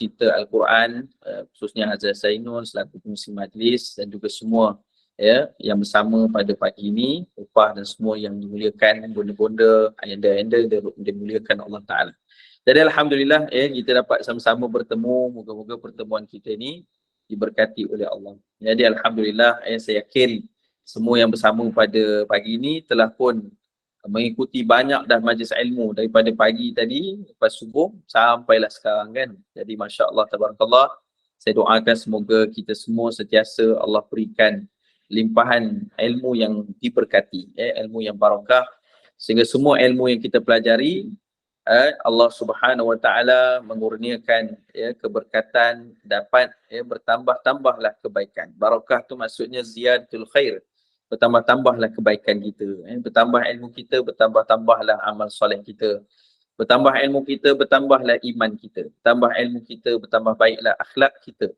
kita Al-Quran, khususnya Hazrat Zainul selaku pengurusi majlis dan juga semua ya yang bersama pada pagi ini, upah dan semua yang dimuliakan, bonda-bonda, ayanda-ayanda dimuliakan Allah Ta'ala. Jadi Alhamdulillah ya, kita dapat sama-sama bertemu, moga-moga pertemuan kita ini diberkati oleh Allah. Jadi Alhamdulillah saya yakin semua yang bersama pada pagi ini telah pun mengikuti banyak dah majlis ilmu daripada pagi tadi, lepas subuh sampailah sekarang kan. Jadi Masya Allah, Tabarakallah, saya doakan semoga kita semua sentiasa Allah berikan limpahan ilmu yang diberkati, ilmu yang barakah, sehingga semua ilmu yang kita pelajari Allah Subhanahu Wa Taala mengurniakan keberkatan, dapat bertambah-tambahlah kebaikan. Barakah tu maksudnya ziyadatul khair, bertambah-tambahlah kebaikan kita, bertambah ilmu kita, bertambah-tambahlah amal soleh kita, bertambah ilmu kita, bertambahlah iman kita, bertambah ilmu kita, bertambah baiklah akhlak kita,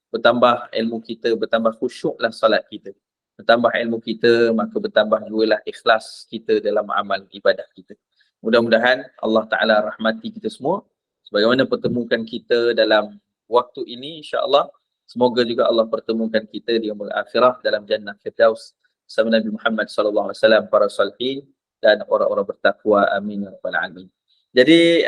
bertambah ilmu kita, bertambah khusyuklah salat kita, bertambah ilmu kita, maka bertambah jugalah ikhlas kita dalam amal ibadah kita. Mudah-mudahan Allah Ta'ala rahmati kita semua sebagaimana pertemukan kita dalam waktu ini, insya-Allah. Semoga juga Allah pertemukan kita di yaumul akhirah dalam jannah Firdaus bersama Nabi Muhammad sallallahu alaihi wasallam, para salihin dan orang-orang bertakwa. Amin ya rabbal alamin. Jadi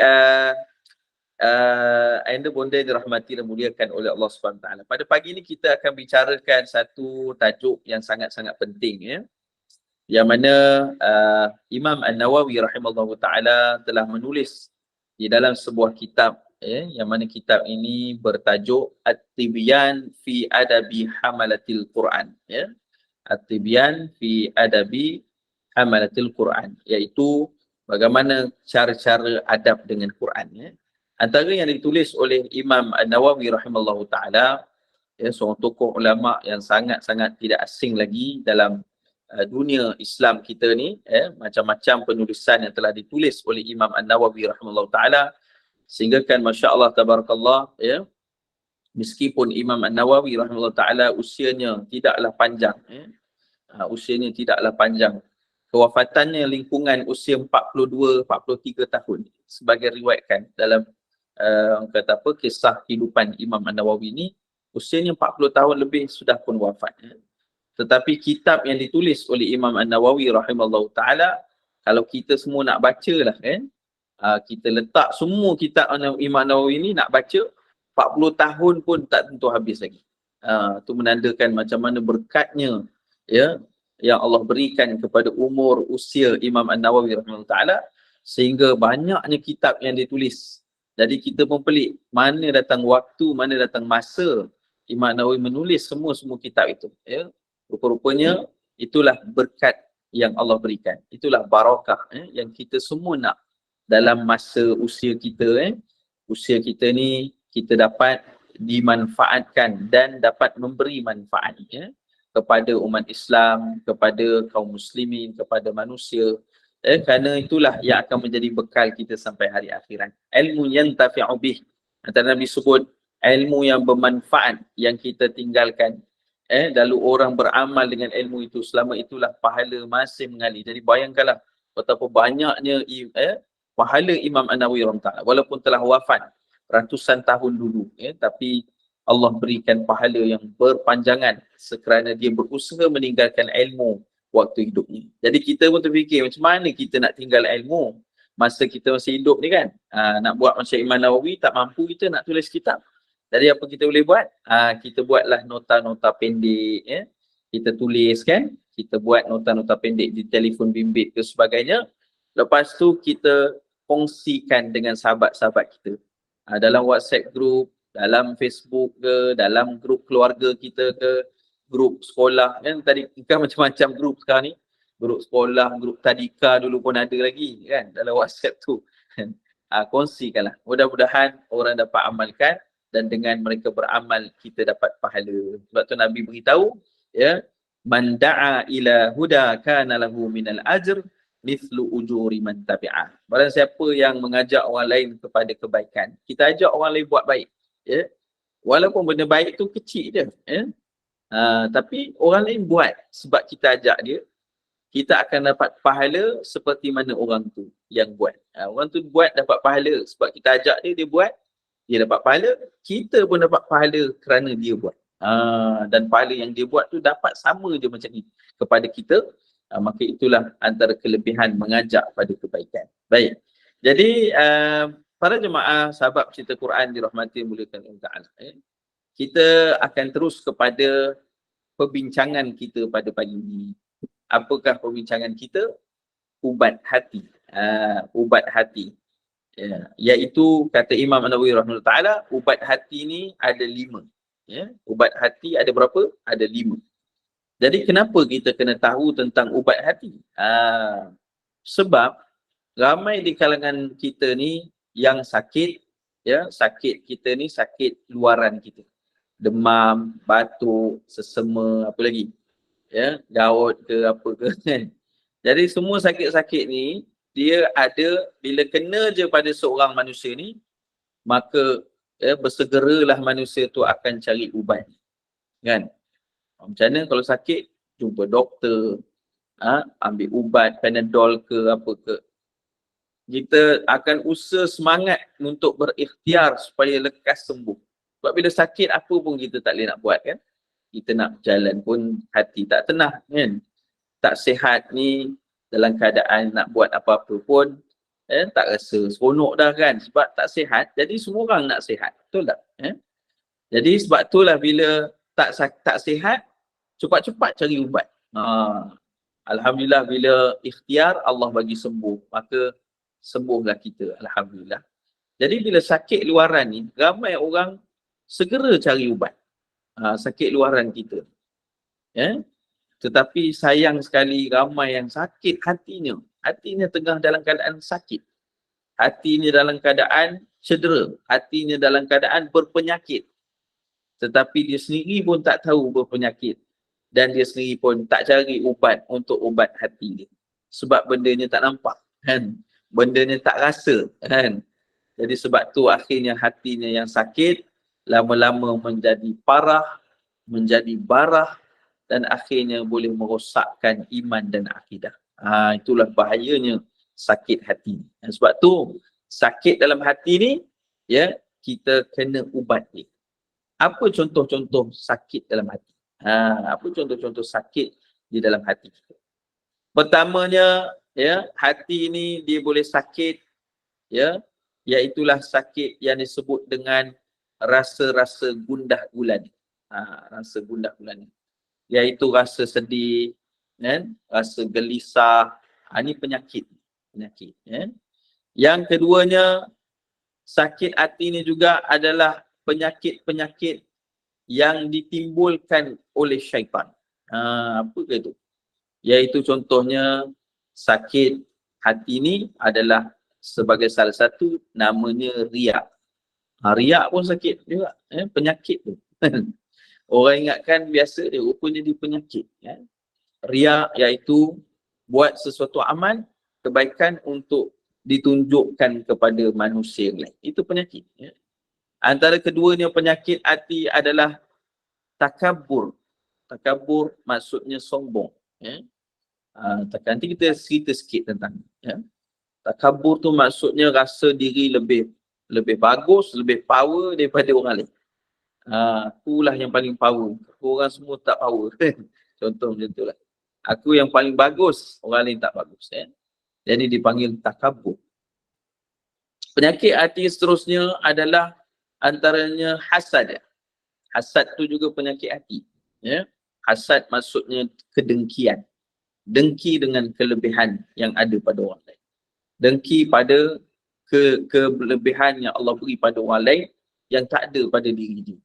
anda bonda dirahmati dan muliakan oleh Allah Subhanahu Wa Taala. Pada pagi ini kita akan bicarakan satu tajuk yang sangat-sangat penting ya. Yang mana Imam An-Nawawi rahimallahu taala telah menulis di dalam sebuah kitab yang mana kitab ini bertajuk At-Tibyan fi Adabi Hamalatil Quran ya. At-Tibyan fi Adabi Hamalatil Quran, iaitu bagaimana cara-cara adab dengan Quran ya. Antara yang ditulis oleh Imam An-Nawawi rahimallahu taala, seorang tokoh ulama yang sangat-sangat tidak asing lagi dalam dunia Islam kita ni, macam-macam penulisan yang telah ditulis oleh Imam An-Nawawi rahimahullah ta'ala, sehingga kan masya-Allah tabarakallah ya, meskipun Imam An-Nawawi rahimahullah ta'ala usianya tidaklah panjang usianya tidaklah panjang, kewafatannya lingkungan usia 42-43 tahun sebagai riwayatkan dalam kata apa, kisah kehidupan Imam An-Nawawi ni, usianya 40 tahun lebih sudah pun wafat Tetapi kitab yang ditulis oleh Imam An-Nawawi rahimallahu ta'ala, kalau kita semua nak baca lah kan, kita letak semua kitab Imam An-Nawawi ni nak baca 40 tahun pun tak tentu habis lagi. Itu menandakan macam mana berkatnya ya yang Allah berikan kepada umur usia Imam An-Nawawi rahimallahu ta'ala, sehingga banyaknya kitab yang ditulis. Jadi kita pun pelik, mana datang waktu, mana datang masa Imam An-Nawawi menulis semua kitab itu ya. Rupa-rupanya itulah berkat yang Allah berikan. Itulah barakah yang kita semua nak dalam masa usia kita. Usia kita ni kita dapat dimanfaatkan dan dapat memberi manfaat kepada umat Islam, kepada kaum muslimin, kepada manusia. Kerana itulah yang akan menjadi bekal kita sampai hari akhirat. Ilmu yantafi'u bih. Antara Nabi sebut ilmu yang bermanfaat yang kita tinggalkan. Lalu orang beramal dengan ilmu itu, selama itulah pahala masih mengalir. Jadi bayangkanlah betapa banyaknya pahala Imam An-Nawawi rahimahullah, walaupun telah wafat ratusan tahun dulu tapi Allah berikan pahala yang berpanjangan sekerana dia berusaha meninggalkan ilmu waktu hidupnya. Jadi kita pun terfikir macam mana kita nak tinggal ilmu masa kita masih hidup ni kan. Nak buat macam Imam Nawawi, tak mampu kita nak tulis kitab. Jadi apa kita boleh buat? Kita buatlah nota-nota pendek kita tulis kan. Kita buat nota-nota pendek di telefon bimbit ke sebagainya. Lepas tu kita kongsikan dengan sahabat-sahabat kita. Dalam WhatsApp group, dalam Facebook ke, dalam grup keluarga kita ke, grup sekolah kan. Tadi kan macam-macam grup sekarang ni. Grup sekolah, grup tadika dulu pun ada lagi kan dalam WhatsApp tu. Kongsikanlah. Mudah-mudahan orang dapat amalkan. Dan dengan mereka beramal kita dapat pahala. Sebab tu Nabi beritahu man da'a ila huda kana lahu minal ajr mithlu ujuri man tabi'ah. Barang siapa yang mengajak orang lain kepada kebaikan, kita ajak orang lain buat baik walaupun benda baik tu kecil je tapi orang lain buat sebab kita ajak dia, kita akan dapat pahala seperti mana orang tu yang buat. Orang tu buat dapat pahala sebab kita ajak dia buat. dia dapat pahala, kita pun dapat pahala kerana dia buat. Dan pahala yang dia buat tu dapat sama je macam ni kepada kita. Maka itulah antara kelebihan mengajak pada kebaikan. Baik. Jadi para jemaah sahabat cerita Quran dirahmati muliakan Allah Taala. Kita akan terus kepada perbincangan kita pada pagi ini. Apakah perbincangan kita? Ubat hati. Ubat hati. Iaitu kata Imam An-Nawawi rahimahullah ta'ala, ubat hati ni ada 5. Ubat hati ada berapa? Ada 5. Jadi kenapa kita kena tahu tentang ubat hati? Sebab ramai di kalangan kita ni yang sakit, sakit kita ni sakit luaran kita. Demam, batuk, sesama, apa lagi? Gaut ke apa ke kan. Jadi semua sakit-sakit ni dia ada bila kena je pada seorang manusia ni, maka bersegeralah manusia tu akan cari ubat. Kan? Macam mana kalau sakit, jumpa doktor, ambil ubat, Panadol ke apa ke. Kita akan usaha semangat untuk berikhtiar supaya lekas sembuh. Sebab bila sakit apa pun kita tak boleh nak buat kan. Kita nak berjalan pun hati tak tenang kan. Tak sihat ni dalam keadaan nak buat apa-apa pun tak rasa seronok dah kan. Sebab tak sihat, jadi semua orang nak sihat. Betul tak? Jadi sebab itulah bila tak sihat, cepat-cepat cari ubat. Alhamdulillah bila ikhtiar Allah bagi sembuh, maka sembuhlah kita. Alhamdulillah. Jadi bila sakit luaran ni, ramai orang segera cari ubat. Sakit luaran kita. Tetapi sayang sekali ramai yang sakit hatinya. Hatinya tengah dalam keadaan sakit. Hatinya dalam keadaan cedera. Hatinya dalam keadaan berpenyakit. Tetapi dia sendiri pun tak tahu berpenyakit. Dan dia sendiri pun tak cari ubat untuk ubat hati dia. Sebab bendanya tak nampak. Kan? Bendanya tak rasa. Kan? Jadi sebab tu akhirnya hatinya yang sakit lama-lama menjadi parah, menjadi barah, dan akhirnya boleh merosakkan iman dan akidah. Itulah bahayanya sakit hati. Dan sebab tu sakit dalam hati ni, kita kena ubat dia. Apa contoh-contoh sakit dalam hati? Apa contoh-contoh sakit di dalam hati kita? Pertamanya, hati ni dia boleh sakit, iaitulah sakit yang disebut dengan rasa-rasa gundah gulana. Rasa gundah gulana. Iaitu rasa sedih, rasa gelisah. Ini penyakit. Yang keduanya, sakit hati ni juga adalah penyakit-penyakit yang ditimbulkan oleh syaitan. Apa ke itu? Iaitu contohnya sakit hati ni adalah sebagai salah satu namanya riak. Riak pun sakit juga, penyakit tu. Orang ingatkan biasa dia, rupanya dia penyakit. Riak iaitu buat sesuatu amal, kebaikan untuk ditunjukkan kepada manusia lain. Itu penyakit. Antara keduanya penyakit hati adalah takabur. Takabur maksudnya sombong. Nanti kita cerita sikit tentang. Takabur tu maksudnya rasa diri lebih bagus, lebih power daripada orang lain. Akulah yang paling power. Orang semua tak power. Contoh macam tu lah. Aku yang paling bagus, orang lain tak bagus. Jadi dipanggil takabur. Penyakit hati seterusnya adalah antaranya hasad. Hasad tu juga penyakit hati. Hasad maksudnya kedengkian. Dengki dengan kelebihan yang ada pada orang lain. Dengki pada kelebihan yang Allah beri pada orang lain yang tak ada pada diri dia.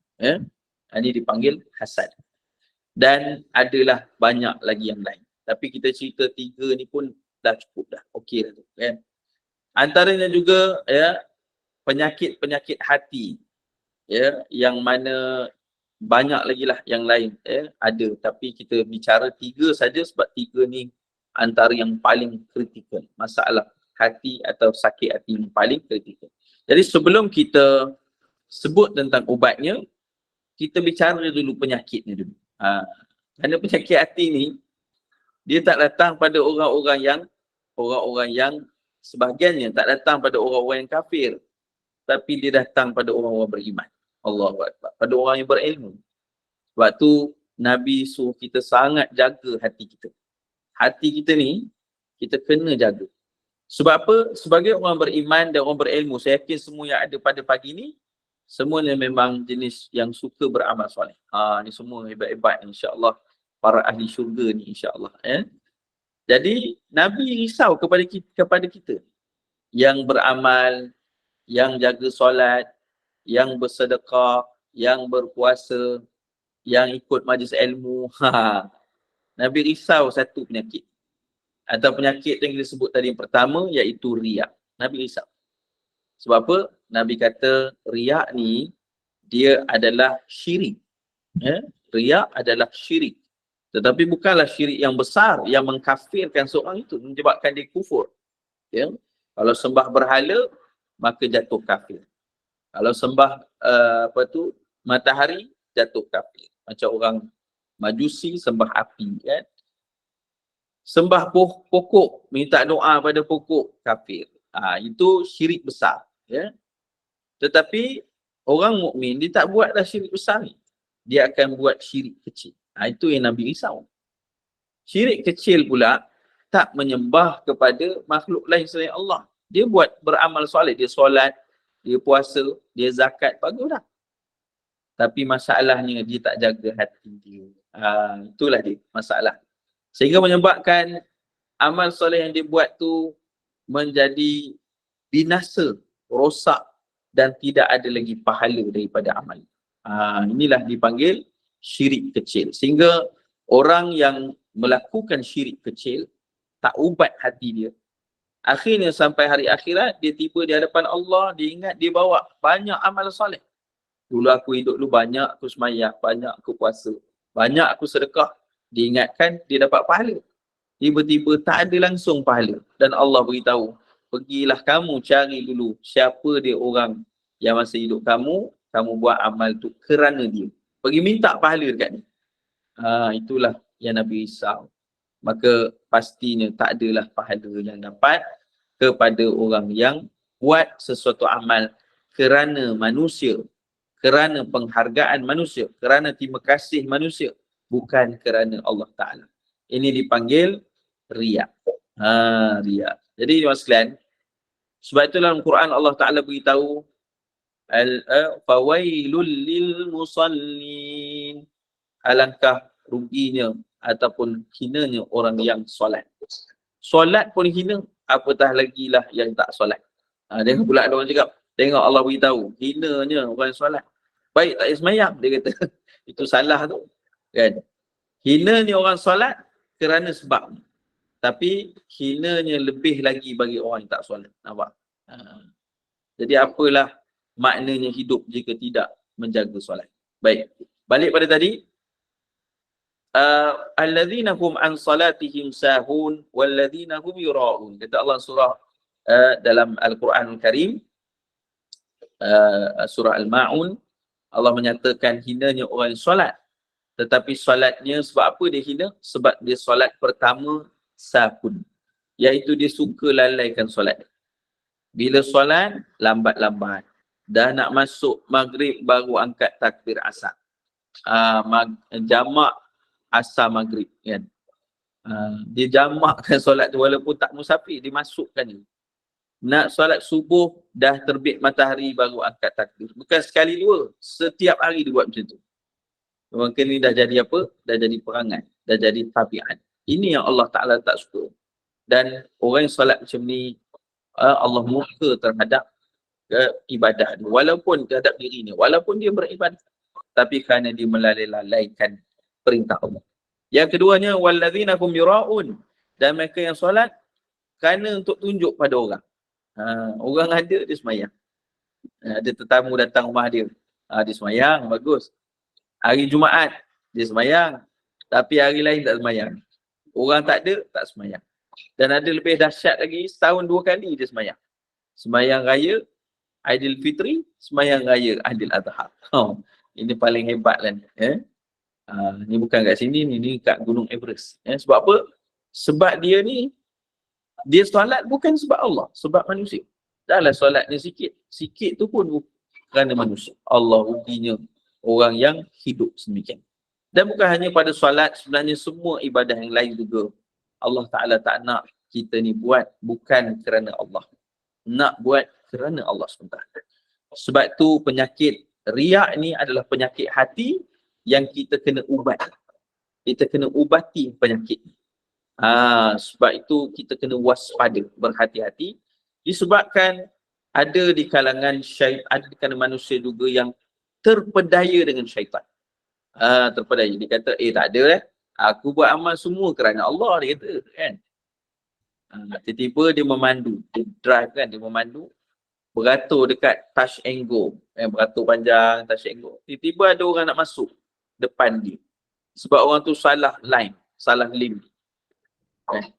Ini dipanggil hasad. Dan adalah banyak lagi yang lain. Tapi kita cerita 3 ni pun dah cukup dah. Okey dah tu. Antaranya juga penyakit-penyakit hati. Yang mana banyak lagi lah yang lain ada. Tapi kita bicara 3 saja sebab 3 ni antara yang paling kritikal. Masalah hati atau sakit hati yang paling kritikal. Jadi sebelum kita sebut tentang ubatnya, kita bicara dulu penyakitnya dulu. Kerana penyakit hati ni, dia tak datang pada orang-orang yang sebahagiannya tak datang pada orang-orang yang kafir. tapi dia datang pada orang-orang beriman. Allahu Akbar. Pada orang yang berilmu. Sebab tu Nabi suruh kita sangat jaga hati kita. Hati kita ni, kita kena jaga. Sebab apa? Sebagai orang beriman dan orang berilmu, saya yakin semua yang ada pada pagi ni, semuanya memang jenis yang suka beramal soleh. Ni semua hebat-hebat insya-Allah. Para ahli syurga ni insya-Allah. Jadi, Nabi risau kepada kita. Yang beramal, yang jaga solat, yang bersedekah, yang berpuasa, yang ikut majlis ilmu. Nabi risau satu penyakit. Atau penyakit yang kita sebut tadi yang pertama, iaitu riak. Nabi risau. Sebab apa? Nabi kata riak ni, dia adalah syirik. Riak adalah syirik. Tetapi bukanlah syirik yang besar, yang mengkafirkan seorang itu, menyebabkan dia kufur. Kalau sembah berhala, maka jatuh kafir. Kalau sembah matahari, jatuh kafir. Macam orang Majusi sembah api, kan? Sembah pokok, minta doa pada pokok, kafir. Itu syirik besar. Tetapi orang mukmin dia tak buatlah syirik besar ni. Dia akan buat syirik kecil. Itu yang Nabi risau. Syirik kecil pula tak menyembah kepada makhluk lain selain Allah. Dia buat beramal soleh, dia solat, dia puasa, dia zakat, bagus dah. Tapi masalahnya dia tak jaga hati dia. Itulah dia masalah. Sehingga menyebabkan amal soleh yang dia buat tu menjadi binasa, rosak dan tidak ada lagi pahala daripada amal. Inilah dipanggil syirik kecil. Sehingga orang yang melakukan syirik kecil tak ubat hati dia. Akhirnya sampai hari akhirat dia tiba di hadapan Allah, dia ingat dia bawa banyak amal soleh. Dulu aku hidup dulu banyak aku semayang, banyak aku puasa, banyak aku sedekah. Diingatkan dia dapat pahala. Tiba-tiba tak ada langsung pahala. Dan Allah beritahu, pergilah kamu cari dulu siapa dia orang yang masa hidup kamu buat amal tu kerana dia. Pergi minta pahala dekat ni. Itulah yang Nabi risau. Maka pastinya tak adalah pahala yang dapat kepada orang yang buat sesuatu amal kerana manusia, kerana penghargaan manusia, kerana terima kasih manusia, bukan kerana Allah Ta'ala. Ini dipanggil riak. Riak. Jadi tuan sekalian, sebab itu dalam Quran Allah Ta'ala beritahu fawailul lil musallin, alangkah ruginya ataupun hinanya orang yang solat. Solat pun hina, apatah lagi lah yang tak solat. Tengok pula ada orang cakap, tengok Allah beritahu, hinanya orang solat. Baik tak semayang, dia kata. Itu salah tu. Kan? Hinanya orang solat kerana sebab ni. Tapi hinanya lebih lagi bagi orang yang tak solat. Nampak? Jadi apalah maknanya hidup jika tidak menjaga solat. Baik. Balik pada tadi. Alladzina hum an salatihim sahun walladzina hum yura'un. Kata Allah surah dalam Al-Quran Al-Karim, surah Al-Ma'un, Allah menyatakan hinanya orang yang solat. Tetapi solatnya sebab apa dia hina? Sebab dia solat pertama sahun, iaitu dia suka lalaikan solat. Bila solat, lambat-lambat. Dah nak masuk maghrib baru angkat takbir asar. Jamak asar maghrib, kan? Dia jamakkan solat tu walaupun tak musafir, dia masukkan ni. Nak solat subuh, dah terbit matahari baru angkat takbir. Bukan sekali dua, setiap hari dia buat macam tu. Maka ni dah jadi apa? Dah jadi perangai, dah jadi tabiat. Ini yang Allah Ta'ala tak suka. Dan orang yang solat macam ni, Allah murka terhadap ibadah dia. Walaupun terhadap dirinya, walaupun dia beribadah, tapi kerana dia melalaikan perintah Allah. Yang keduanya, walladzina hum yura'un, dan mereka yang solat kerana untuk tunjuk pada orang. Orang ada, dia semayang. Ada tetamu datang rumah dia, dia semayang, bagus. Hari Jumaat, dia semayang. Tapi hari lain tak semayang. Orang tak ada, tak semayang. Dan ada lebih dahsyat lagi, setahun 2 kali dia semayang. Semayang raya Aidilfitri, semayang raya Aidil Adha. Ini paling hebat kan. Ni bukan kat sini, ni kat Gunung Everest. Sebab apa? Sebab dia ni, dia solat bukan sebab Allah, sebab manusia. Dahlah solatnya sikit. Sikit tu pun kerana manusia. Allah ujinya orang yang hidup sedemikian. Dan bukan hanya pada solat, sebenarnya semua ibadah yang lain juga Allah Ta'ala tak nak kita ni buat bukan kerana Allah. Nak buat kerana Allah SWT. Sebab tu penyakit riak ni adalah penyakit hati yang kita kena ubat. Kita kena ubati penyakit ni. Sebab itu kita kena waspada, berhati-hati. Disebabkan ada di kalangan syaitan, ada di kalangan manusia juga yang terpedaya dengan syaitan. Terpedaya. Dia kata, tak ada lah. Aku buat amal semua kerana Allah, dia kata kan. Tiba-tiba dia memandu, dia drive kan, dia memandu, beratur dekat touch and go, beratur panjang, touch and go. Tiba-tiba ada orang nak masuk depan dia. Sebab orang tu salah line, salah lane.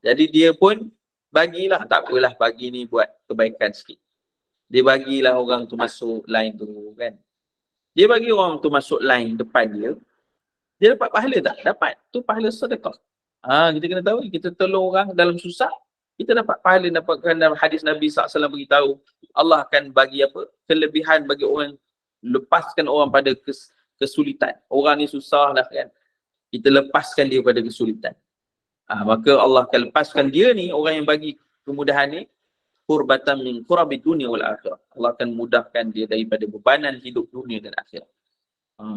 Jadi dia pun bagilah, tak apalah, bagi ni buat kebaikan sikit. Dia bagilah orang tu masuk line tu kan. Dia bagi orang tu masuk line depan dia. Dia dapat pahala tak? Dapat. Tu pahala sedekah. Kita kena tahu, kita tolong orang dalam susah, kita dapat pahala. Dapatkan dalam hadis Nabi SAW beritahu, Allah akan bagi apa? Kelebihan bagi orang, lepaskan orang pada kesulitan. Orang ni susah lah kan. Kita lepaskan dia pada kesulitan. Maka Allah akan lepaskan dia ni, orang yang bagi kemudahan ni, qurbatan min qurabid dunia wal akhirah. Allah akan mudahkan dia daripada bebanan hidup dunia dan akhirat.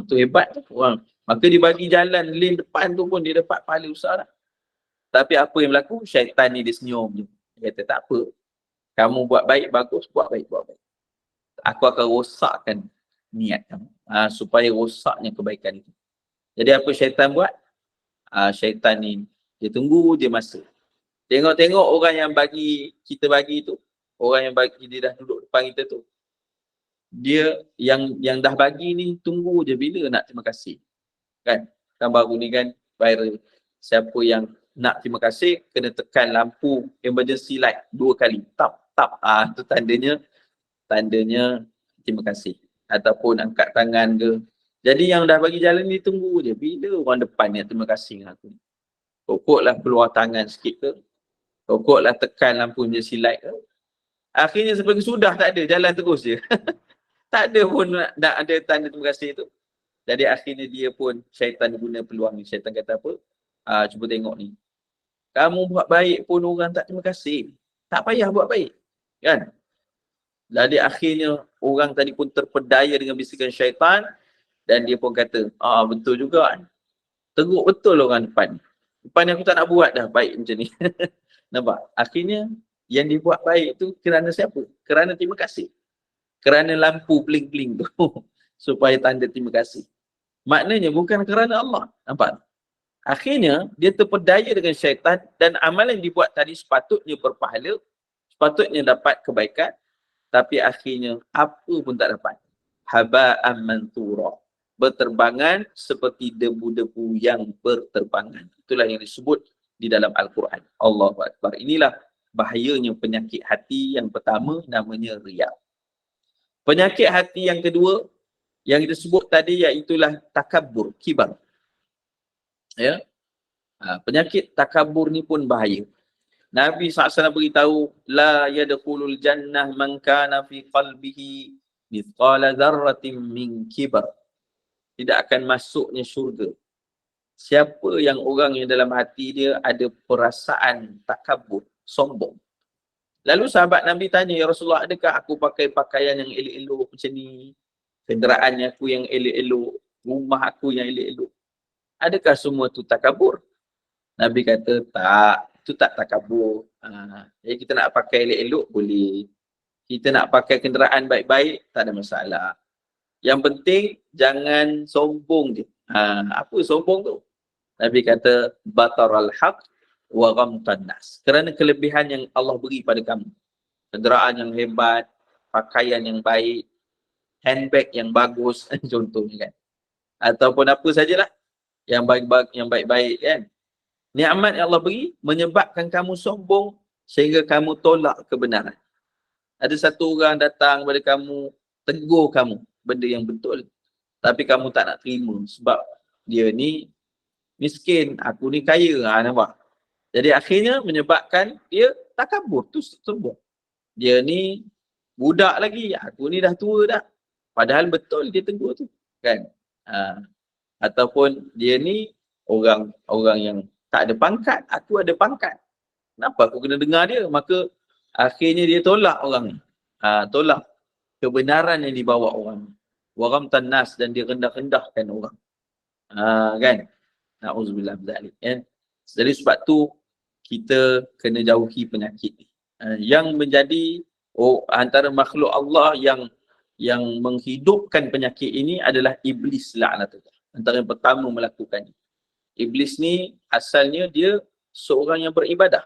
Tu hebat tu orang. Maka dia bagi jalan lane depan tu pun dia dapat pahala besar lah. Tapi apa yang berlaku? Syaitan ni dia senyum je. Dia kata tak apa. Kamu buat baik, bagus. Buat baik, buat baik. Aku akan rosakkan niat kamu. Supaya rosaknya kebaikan itu. Jadi apa syaitan buat? Syaitan ni dia tunggu je masa. Tengok-tengok orang yang kita bagi tu. Orang yang bagi dia dah duduk depan kita tu. Dia yang dah bagi ni tunggu je bila nak terima kasih. Kan baru ni kan viral. Siapa yang nak terima kasih kena tekan lampu emergency light 2 kali. Tap. Tu tandanya terima kasih. Ataupun angkat tangan ke. Jadi yang dah bagi jalan ni tunggu je bila orang depan ni terima kasih dengan aku. Pokoklah keluar tangan sikit ke. Pokoklah tekan lampu emergency light ke. Akhirnya sampai sudah tak ada, jalan terus je. Tak ada pun nak ada tanda terima kasih tu. Jadi akhirnya dia pun, syaitan guna peluang ni. Syaitan kata apa? Cuba tengok ni. Kamu buat baik pun orang tak terima kasih. Tak payah buat baik. Kan? Jadi akhirnya orang tadi pun terpedaya dengan bisikan syaitan. Dan dia pun kata, betul juga. Teruk betul orang depan. Depan ni aku tak nak buat dah baik macam ni. Nampak? Akhirnya yang dibuat baik tu kerana siapa? Kerana terima kasih. Kerana lampu bling-bling tu. Supaya tanda terima kasih. Maknanya bukan kerana Allah. Nampak? Akhirnya dia terpedaya dengan syaitan dan amalan yang dibuat tadi sepatutnya berpahala, sepatutnya dapat kebaikan, tapi akhirnya apa pun tak dapat. Haba'an manthura. Berterbangan seperti debu-debu yang berterbangan. Itulah yang disebut di dalam Al-Quran. Allahu Akbar. Inilah bahayanya penyakit hati yang pertama, namanya riya. Penyakit hati yang kedua yang kita sebut tadi iaitulah takabur, kibar. Ya. Penyakit takabur ni pun bahaya. Nabi SAW beritahu, la yadkhulul jannah man kana fi qalbihi mithqala dzarratin min kibar. Tidak akan masuknya syurga siapa yang orang yang dalam hati dia ada perasaan takabur, sombong. Lalu sahabat Nabi tanya, ya Rasulullah, adakah aku pakai pakaian yang elok-elok macam ni? Kenderaan aku yang elok-elok, rumah aku yang elok-elok. Adakah semua tu takabur? Nabi kata, tak. Itu tak takabur. Jadi kita nak pakai elok-elok, boleh. Kita nak pakai kenderaan baik-baik, tak ada masalah. Yang penting, jangan sombong je. Apa sombong tu? Nabi kata, bataral haq wa ghamtan nas. Kerana kelebihan yang Allah beri pada kamu. Kenderaan yang hebat, pakaian yang baik, handbag yang bagus, contohnya kan. Ataupun apa sajalah yang baik-baik kan. Nikmat yang Allah beri menyebabkan kamu sombong sehingga kamu tolak kebenaran. Ada satu orang datang kepada kamu, tegur kamu benda yang betul, tapi kamu tak nak terima sebab dia ni miskin, aku ni kaya. Nampak? Jadi akhirnya menyebabkan dia takabur, tu sombong. Dia ni budak lagi, aku ni dah tua dah. Padahal betul dia tegur tu, kan? Ataupun dia ni orang yang tak ada pangkat, aku ada pangkat. Kenapa aku kena dengar dia? Maka akhirnya dia tolak orang ni. Tolak kebenaran yang dibawa orang ni. Waramtan nas, dan dia rendah-rendahkan orang. Kan? Na'udzubillah bidzalik, kan? Jadi sebab tu kita kena jauhi penyakit ni. Yang menjadi antara makhluk Allah yang menghidupkan penyakit ini adalah iblis laknatullah. Antara yang pertama melakukannya. Iblis ni asalnya dia seorang yang beribadah.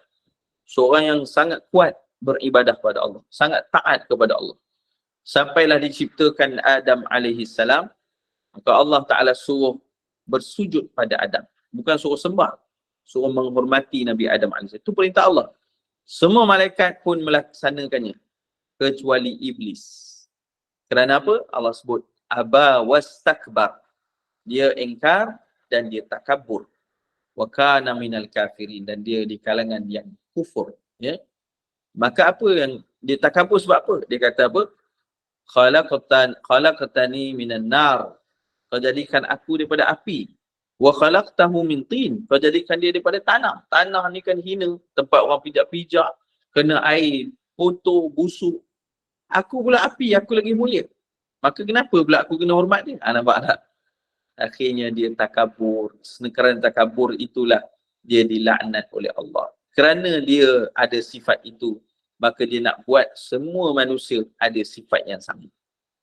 Seorang yang sangat kuat beribadah kepada Allah. Sangat taat kepada Allah. Sampailah diciptakan Adam alaihi salam, maka Allah Ta'ala suruh bersujud pada Adam. Bukan suruh sembah. Suruh menghormati Nabi Adam AS. Itu perintah Allah. Semua malaikat pun melaksanakannya. Kecuali iblis. Kerana apa? Allah sebut, aba wastakbar. Dia ingkar dan dia takabur. Wa kana minal kafirin. Dan dia di kalangan yang kufur. Ya? Maka apa yang dia takabur sebab apa? Dia kata apa? Khalaqtani minan nar. Kau jadikan aku daripada api. Wa khalaqtahu min tin. Kau jadikan dia daripada tanah. Tanah ni kan hina, tempat orang pijak-pijak, kena air, kotor, busuk. Aku pula api, aku lagi mulia. Maka kenapa pula aku kena hormat dia? Nampak tak? Akhirnya dia takabur. Kerana takabur itulah dia dilaknat oleh Allah. Kerana dia ada sifat itu, maka dia nak buat semua manusia ada sifat yang sama.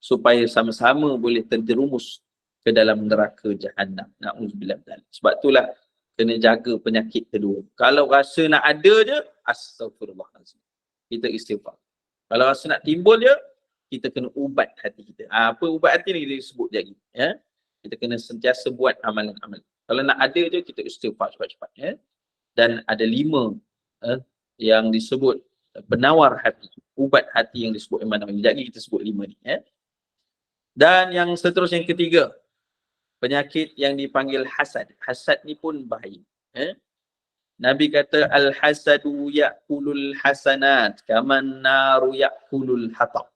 Supaya sama-sama boleh terjerumus ke dalam neraka jahannam. Na'udzubillah. Sebab itulah kena jaga penyakit kedua. Kalau rasa nak ada je, astagfirullahaladzim. Kita istighfar. Kalau rasa nak timbul je, kita kena ubat hati kita. Apa ubat hati ni kita sebut lagi. Ya? Kita kena sentiasa buat amalan-amalan. Kalau nak ada je, kita istighfar cepat-cepat. Ya? Dan ada 5 yang disebut penawar hati. Ubat hati yang disebut Imam Nawawi. Jadi kita sebut 5 ni. Ya? Dan yang seterusnya yang ketiga, penyakit yang dipanggil hasad. Hasad ni pun bahaya. Nabi kata, al-hasadu ya'kulul hasanat kaman naru ya'kulul hatab.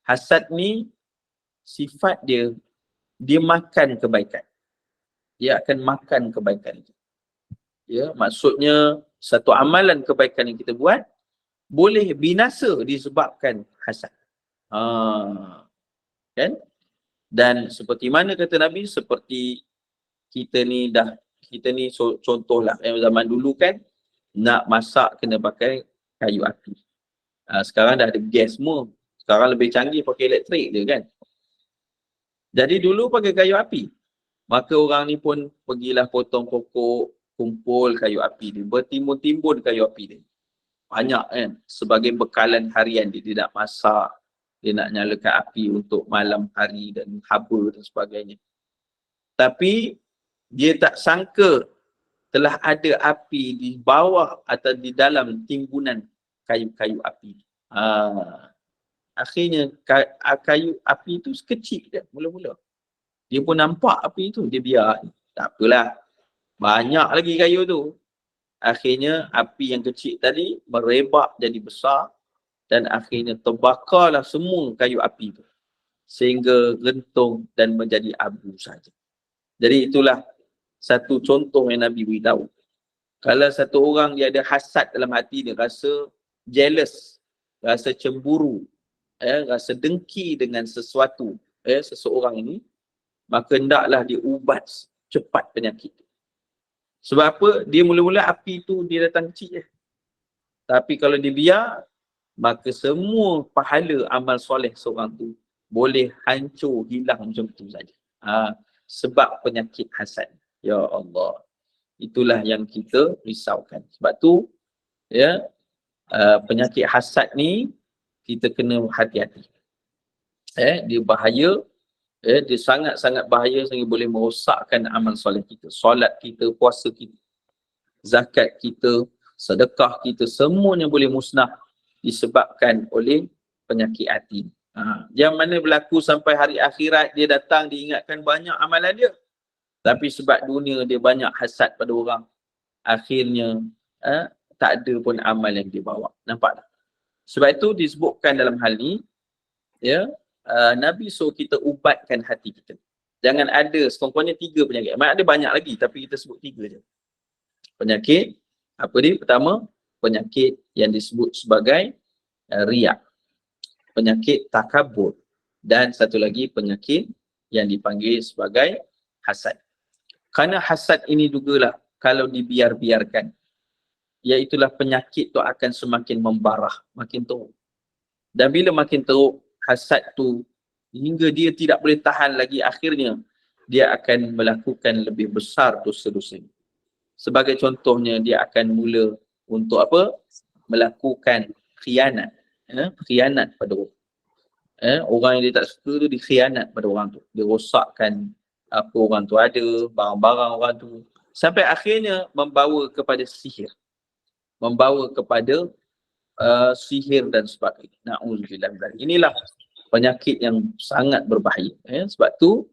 Hasad ni sifat dia makan kebaikan. Dia akan makan kebaikan itu. Ya, maksudnya satu amalan kebaikan yang kita buat boleh binasa disebabkan hasad. Kan? Dan seperti mana kata Nabi, seperti kita ni contohlah zaman dulu kan nak masak kena pakai kayu api. Sekarang dah ada gas semua. Sekarang lebih canggih pakai elektrik je kan. Jadi dulu pakai kayu api. Maka orang ni pun pergilah potong pokok, kumpul kayu api dia. Bertimbun-timbun kayu api dia. Banyak kan. Sebagai bekalan harian dia. Dia nak masak. Dia nak nyalakan api untuk malam hari dan haba dan sebagainya. Tapi dia tak sangka telah ada api di bawah atau di dalam timbunan kayu-kayu api. Akhirnya kayu api itu kecil je mula-mula. Dia pun nampak api itu, dia biar. Tak apalah. Banyak lagi kayu tu. Akhirnya api yang kecil tadi merebak jadi besar. Dan akhirnya terbakarlah semua kayu api itu. Sehingga rentung dan menjadi abu saja. Jadi itulah satu contoh yang Nabi beritahu. Kalau satu orang dia ada hasad dalam hati dia, rasa jealous, rasa cemburu, rasa dengki dengan sesuatu, seseorang ini, maka hendaklah dia ubat cepat penyakit. Sebab apa? Dia mula-mula api tu dia datang kecil je. Tapi kalau dia biar, maka semua pahala amal soleh seorang tu boleh hancur, hilang macam tu saja. Sebab penyakit hasad. Ya Allah. Itulah yang kita risaukan. Sebab tu, ya, penyakit hasad ni kita kena hati-hati. Dia bahaya. Dia sangat-sangat bahaya sehingga boleh merosakkan amal soleh kita. Solat kita, puasa kita, zakat kita, sedekah kita, semuanya boleh musnah disebabkan oleh penyakit hati. Yang mana berlaku sampai hari akhirat, dia datang diingatkan banyak amalan dia. Tapi sebab dunia dia banyak hasad pada orang, akhirnya tak ada pun amal yang dia bawa. Nampak tak? Sebab itu disebutkan dalam hal ni, ya, Nabi suruh kita ubatkan hati kita. Jangan ada, sekurang-kurangnya 3 penyakit. Memang ada banyak lagi, tapi kita sebut 3 je. Penyakit, apa dia? Pertama, penyakit yang disebut sebagai riak. Penyakit takabur. Dan satu lagi penyakit yang dipanggil sebagai hasad. Kerana hasad ini jugalah kalau dibiar-biarkan, iaitulah penyakit tu akan semakin membarah, makin teruk. Dan bila makin teruk, hasad tu hingga dia tidak boleh tahan lagi, akhirnya dia akan melakukan lebih besar dosa-dosa. Sebagai contohnya, dia akan mula untuk apa? Melakukan khianat. Khianat pada orang. Orang yang dia tak suka tu, dia khianat pada orang tu. Dia rosakkan apa orang tu ada, barang-barang orang tu. Sampai akhirnya membawa kepada sihir. Membawa kepada sihir dan sebagainya. Na'udzubillah. Inilah penyakit yang sangat berbahaya. Sebab tu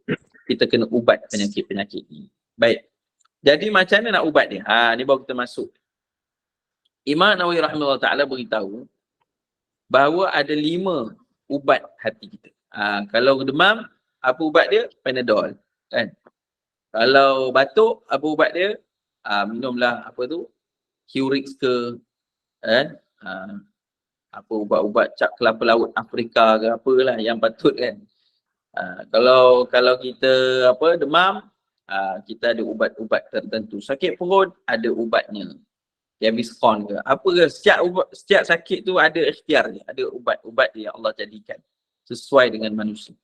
kita kena ubat penyakit-penyakit ini. Baik. Jadi macam mana nak ubat dia? Ni baru kita masuk. Imam Nawawi rahimahullah ta'ala beritahu bahawa ada 5 ubat hati kita. Kalau demam, apa ubat dia? Panadol. Kan? Kalau batuk, apa ubat dia? Minumlah apa tu? Curix ke, kan? Apa ubat-ubat cap kelapa laut Afrika ke apalah yang patut kan. Kalau kita apa demam, kita ada ubat-ubat tertentu. Sakit perut ada ubatnya. Gaviscon ke apa ke, setiap sakit tu ada ikhtiar dia, ada ubat-ubat yang Allah jadikan sesuai dengan manusia.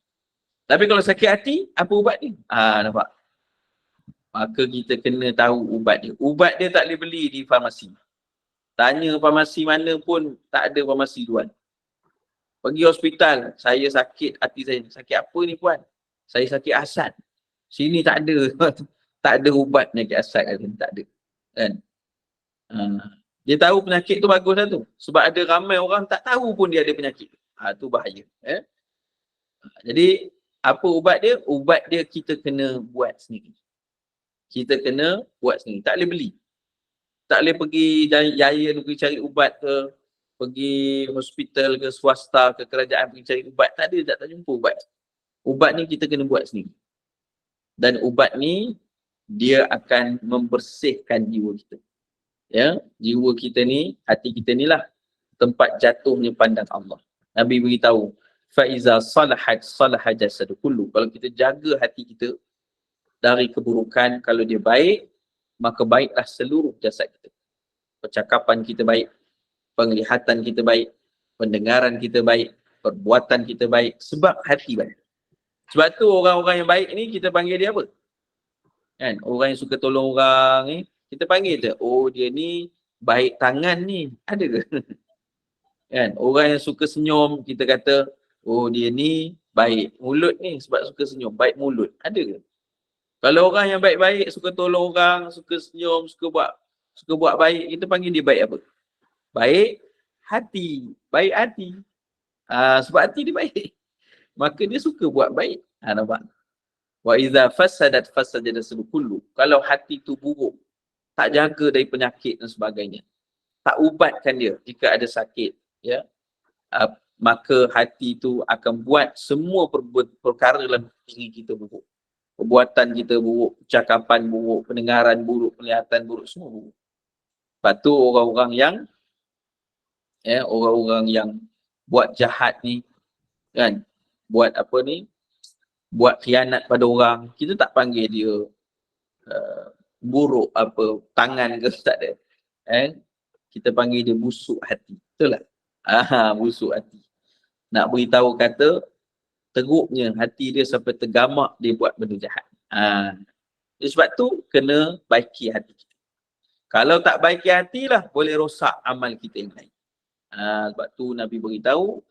Tapi kalau sakit hati, apa ubat dia? Nampak? Maka kita kena tahu ubat dia. Ubat dia tak boleh beli di farmasi. Tanya farmasi mana pun tak ada farmasi jual. Pergi hospital, saya sakit hati saya. Sakit apa ni puan? Saya sakit hasad. Sini tak ada. Tak ada ubat penyakit hasad kan? Tak ada. Kan? Dia tahu penyakit tu bagus lah tu. Sebab ada ramai orang tak tahu pun dia ada penyakit. Tu bahaya. Jadi, apa ubat dia? Ubat dia kita kena buat sendiri. Kita kena buat sendiri. Tak boleh beli. Tak boleh pergi jaya pergi cari ubat ke, pergi hospital ke, swasta ke, kerajaan pergi cari ubat. Tak ada, tak jumpa ubat. Ubat ni kita kena buat sendiri. Dan ubat ni, dia akan membersihkan jiwa kita. Ya, jiwa kita ni, hati kita ni lah tempat jatuhnya pandang Allah. Nabi beritahu, faiza salahat salaha jasadu kullu. Kalau kita jaga hati kita dari keburukan, kalau dia baik, maka baiklah seluruh jasad kita. Percakapan kita baik, penglihatan kita baik, pendengaran kita baik, perbuatan kita baik, sebab hati baik. Sebab tu orang-orang yang baik ni kita panggil dia apa? Kan? Orang yang suka tolong orang ni, kita panggil dia, oh dia ni baik tangan ni, ada ke? Kan? Orang yang suka senyum, kita kata, oh dia ni baik mulut ni sebab suka senyum, baik mulut, ada ke? Kalau orang yang baik-baik, suka tolong orang, suka senyum, suka buat baik, kita panggil dia baik apa? Baik hati. Baik hati. Sebab hati dia baik. Maka dia suka buat baik. Nampak? Wa iza fasadat fasajada kullu. Kalau hati tu buruk, tak jaga dari penyakit dan sebagainya, tak ubatkan dia jika ada sakit, ya, maka hati tu akan buat semua perkara dalam diri kita buruk. Perbuatan kita buruk, percakapan buruk, pendengaran buruk, penglihatan buruk, semua buruk. Lepas tu orang-orang yang buat jahat ni, kan, buat apa ni, buat khianat pada orang, kita tak panggil dia buruk apa, tangan ke, tak ada. Kita panggil dia busuk hati. Betul tak? Busuk hati. Nak beritahu kata, teruknya hati dia sampai tergamak dia buat benda jahat. Sebab tu kena baiki hati kita. Kalau tak baiki hati lah, boleh rosak amal kita yang lain. Sebab tu Nabi beritahu,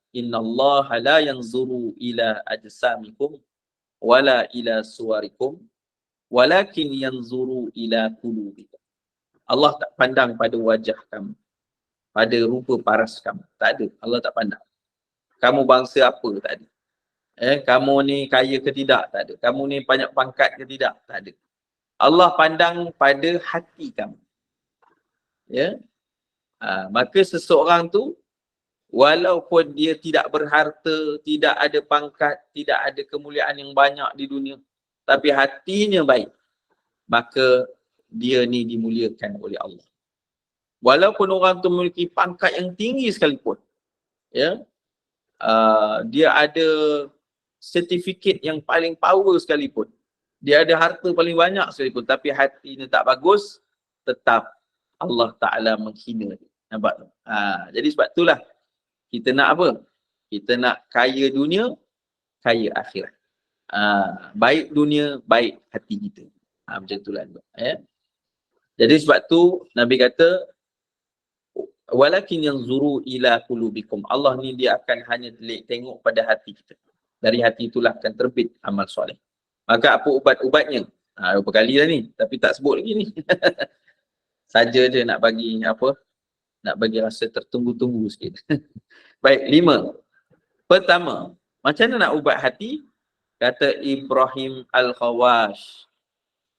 innallaha la yanzuru ila ajsamikum wala ila suwarikum walakin yanzuru ila qulubikum. Allah tak pandang pada wajah kamu, pada rupa paras kamu. Tak ada. Allah tak pandang. Kamu bangsa apa? Tak ada. Kamu ni kaya ke tidak? Tak ada. Kamu ni banyak pangkat ke tidak? Tak ada. Allah pandang pada hati kamu. Ya. Maka seseorang tu walaupun dia tidak berharta, tidak ada pangkat, tidak ada kemuliaan yang banyak di dunia, tapi hatinya baik, maka dia ni dimuliakan oleh Allah. Walaupun orang tu memiliki pangkat yang tinggi sekalipun, ya, dia ada sertifikat yang paling power sekalipun, dia ada harta paling banyak sekalipun, tapi hatinya tak bagus, tetap Allah Ta'ala menghina dia. Nampak? Jadi sebab itulah kita nak apa? Kita nak kaya dunia, kaya akhirat. Baik dunia, baik hati kita. Macam itulah. Ya? Jadi sebab tu Nabi kata, walakin yanzuru ila qulubikum. Allah ni dia akan hanya tengok pada hati kita. Dari hati itulah akan terbit amal soleh. Maka apa ubat-ubatnya? Berapa kali dah ni, tapi tak sebut lagi ni. Saja je nak bagi apa? Nak bagi rasa tertunggu-tunggu sikit. Baik, 5. Pertama, macam mana nak ubat hati? Kata Ibrahim Al-Khawash,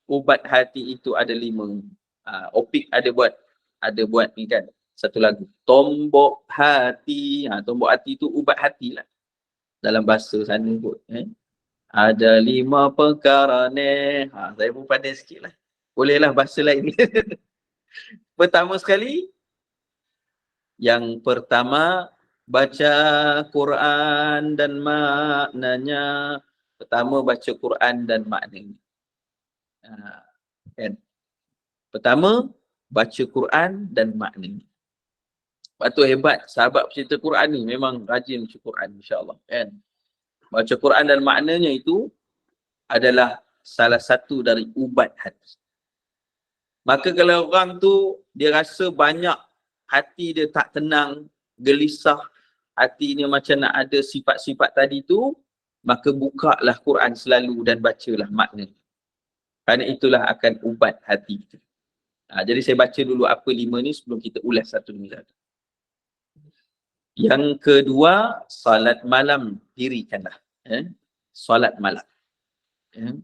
ubat hati itu ada 5. Opik ada buat ni kan, satu lagu, tombok hati. Tombok hati tu ubat hati lah dalam bahasa sana kot. Ada 5 perkara ni. Saya pun pandai sikit lah, bolehlah bahasa lain. Pertama sekali, yang pertama, baca Quran dan maknanya. Pertama, baca Quran dan maknanya. Kan? Pertama, baca Quran dan maknanya. Lepas tu hebat, sahabat pecinta Quran ni memang rajin baca Quran, insyaAllah. Kan? Baca Quran dan maknanya itu adalah salah satu dari ubat hati. Maka kalau orang tu, dia rasa banyak, hati dia tak tenang, gelisah, hatinya macam nak ada sifat-sifat tadi tu, maka bukalah Quran selalu dan bacalah makna. Kerana itulah akan ubat hati kita. Jadi saya baca dulu apa 5 ni sebelum kita ulas satu demi satu. Yang kedua, salat malam dirikanlah. Salat malam.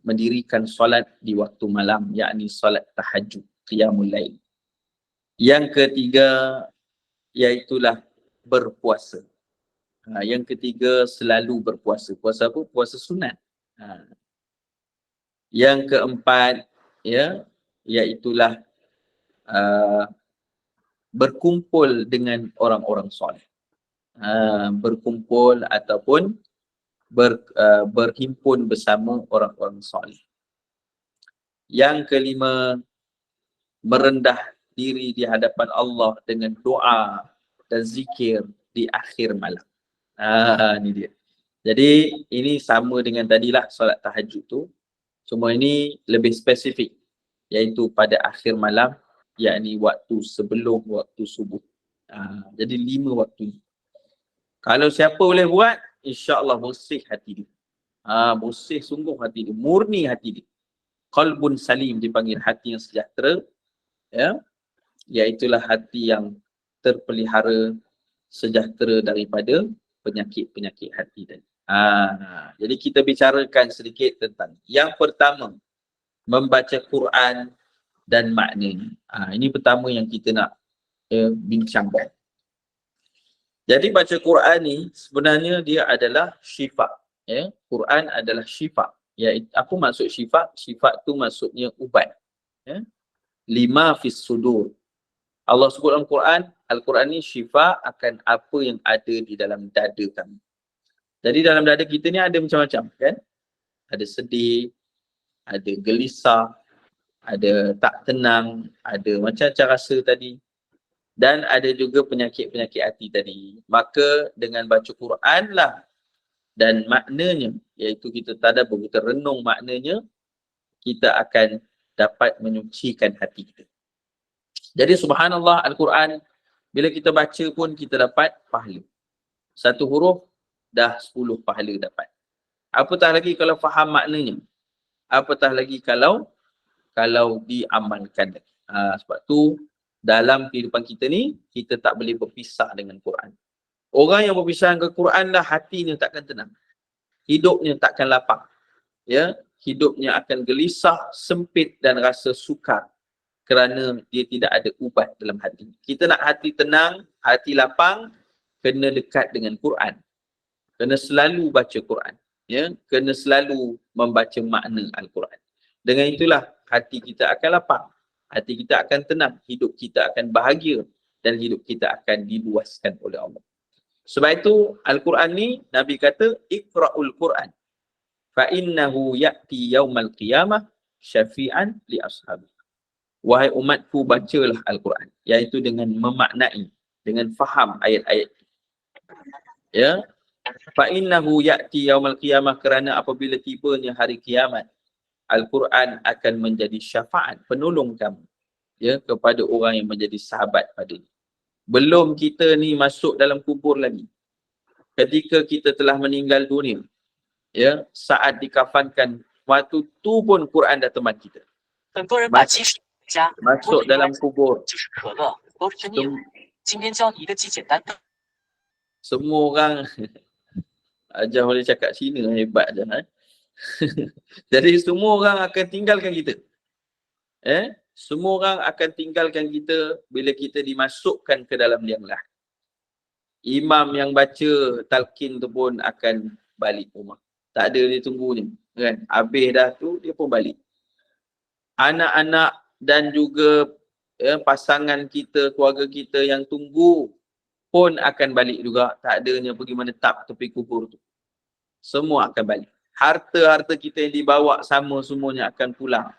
Mendirikan solat di waktu malam, yakni solat tahajud, qiyamul lail. Yang ketiga, iaitulah berpuasa. Yang ketiga, selalu berpuasa. Puasa apa? Puasa sunat. Yang keempat, iaitulah berkumpul dengan orang-orang soleh. Berkumpul ataupun berhimpun bersama orang-orang soleh. Yang kelima, merendah diri di hadapan Allah dengan doa dan zikir di akhir malam. Ini dia. Jadi ini sama dengan tadilah solat tahajud tu. Cuma ini lebih spesifik, iaitu pada akhir malam, yakni waktu sebelum waktu subuh. Jadi 5 waktu ni. Kalau siapa boleh buat, insya-Allah bersih hati dia. Bersih sungguh hati dia, murni hati dia. Qalbun salim dipanggil, hati yang sejahtera, iaitulah hati yang terpelihara, sejahtera daripada penyakit-penyakit hati tadi. Jadi kita bicarakan sedikit tentang yang pertama, membaca Quran dan maknanya. Ini pertama yang kita nak bincangkan. Jadi baca Quran ni sebenarnya dia adalah syifa. Quran adalah syifa. Apa maksud syifa? Syifa tu maksudnya ubat. Lima fis sudur. Allah sebut dalam Quran, Al-Quran ni syifa akan apa yang ada di dalam dada kami. Jadi dalam dada kita ni ada macam-macam kan? Ada sedih, ada gelisah, ada tak tenang, ada macam-macam rasa tadi. Dan ada juga penyakit-penyakit hati tadi. Maka dengan baca Quran lah dan maknanya, iaitu kita tadabbur, kita renung maknanya, kita akan dapat menyucikan hati kita. Jadi subhanallah, Al-Quran bila kita baca pun kita dapat pahala. Satu huruf dah 10 pahala dapat. Apatah lagi kalau faham maknanya. Apatah lagi kalau diamalkan. Sebab tu dalam kehidupan kita ni, kita tak boleh berpisah dengan Quran. Orang yang berpisah dengan Quran lah, hatinya takkan tenang. Hidupnya takkan lapang. Hidupnya akan gelisah, sempit dan rasa sukar. kerana dia tidak ada ubat dalam hati. Kita nak hati tenang, hati lapang, kena dekat dengan Quran. Kena selalu baca Quran. Ya, kena selalu membaca makna Al-Quran. Dengan itulah hati kita akan lapang. Hati kita akan tenang, hidup kita akan bahagia dan hidup kita akan diluaskan oleh Allah. Sebab itu Al-Quran ni Nabi kata Iqra'ul Quran fa innahu ya'ti yaumal qiyamah syafi'an li ashabi. Wahai umatku, bacalah Al-Quran, iaitu dengan memaknai, dengan faham ayat-ayat. Ya. Fa innahu ya'ti yaumal qiyamah, kerana apabila tibanya hari kiamat, Al-Quran akan menjadi syafaat, penolong kamu, ya, kepada orang yang menjadi sahabat padanya. Belum kita ni masuk dalam kubur lagi. Ketika kita telah meninggal dunia, ya, saat dikafankan, waktu tu pun Quran dah teman kita. Masuk dalam kubur. Semua orang ajar boleh cakap Cina, hebat je. Jadi semua orang akan tinggalkan kita. Semua orang akan tinggalkan kita bila kita dimasukkan ke dalam liang lahat. Imam yang baca talqin tu pun akan balik rumah. Tak ada dia tunggu ni, kan? Habis dah tu dia pun balik. Anak-anak dan juga pasangan kita, keluarga kita yang tunggu pun akan balik juga. Tak adanya pergi menetap tepi kubur tu. Semua akan balik. Harta-harta kita yang dibawa sama semuanya akan pulang.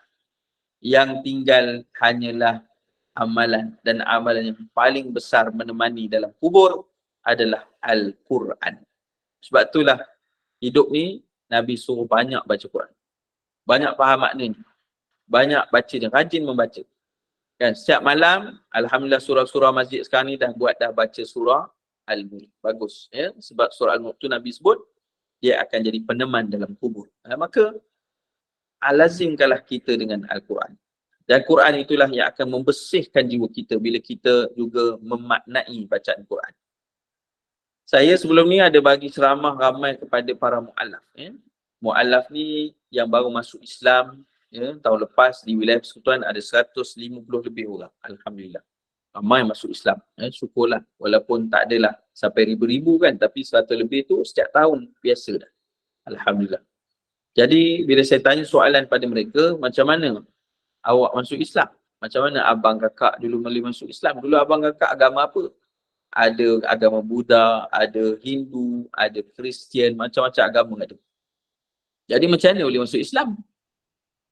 Yang tinggal hanyalah amalan, dan amalan yang paling besar menemani dalam kubur adalah Al-Quran. Sebab itulah hidup ni Nabi suruh banyak baca Quran. Banyak faham maknanya. Banyak baca dia, rajin membaca. Kan, setiap malam, alhamdulillah surah-surah masjid sekarang ni dah baca surah Al-Mulk. Bagus, ya. Sebab surah Al-Mulk tu Nabi sebut dia akan jadi peneman dalam kubur. Maka lazimkanlah kita dengan Al-Quran. Dan Quran itulah yang akan membersihkan jiwa kita bila kita juga memaknai bacaan Quran. Saya sebelum ni ada bagi ceramah ramai kepada para mu'allaf. Mu'allaf ni yang baru masuk Islam, tahun lepas di wilayah Persekutuan ada 150 lebih orang. Alhamdulillah. Ramai masuk Islam. Syukurlah. Walaupun tak adalah sampai ribu-ribu kan, tapi 100 lebih tu setiap tahun biasa dah. Alhamdulillah. Jadi bila saya tanya soalan pada mereka, macam mana awak masuk Islam? Macam mana abang kakak dulu mula masuk Islam? Dulu abang kakak agama apa? Ada agama Buddha, ada Hindu, ada Kristian, macam-macam agama ada. Jadi macam mana boleh masuk Islam?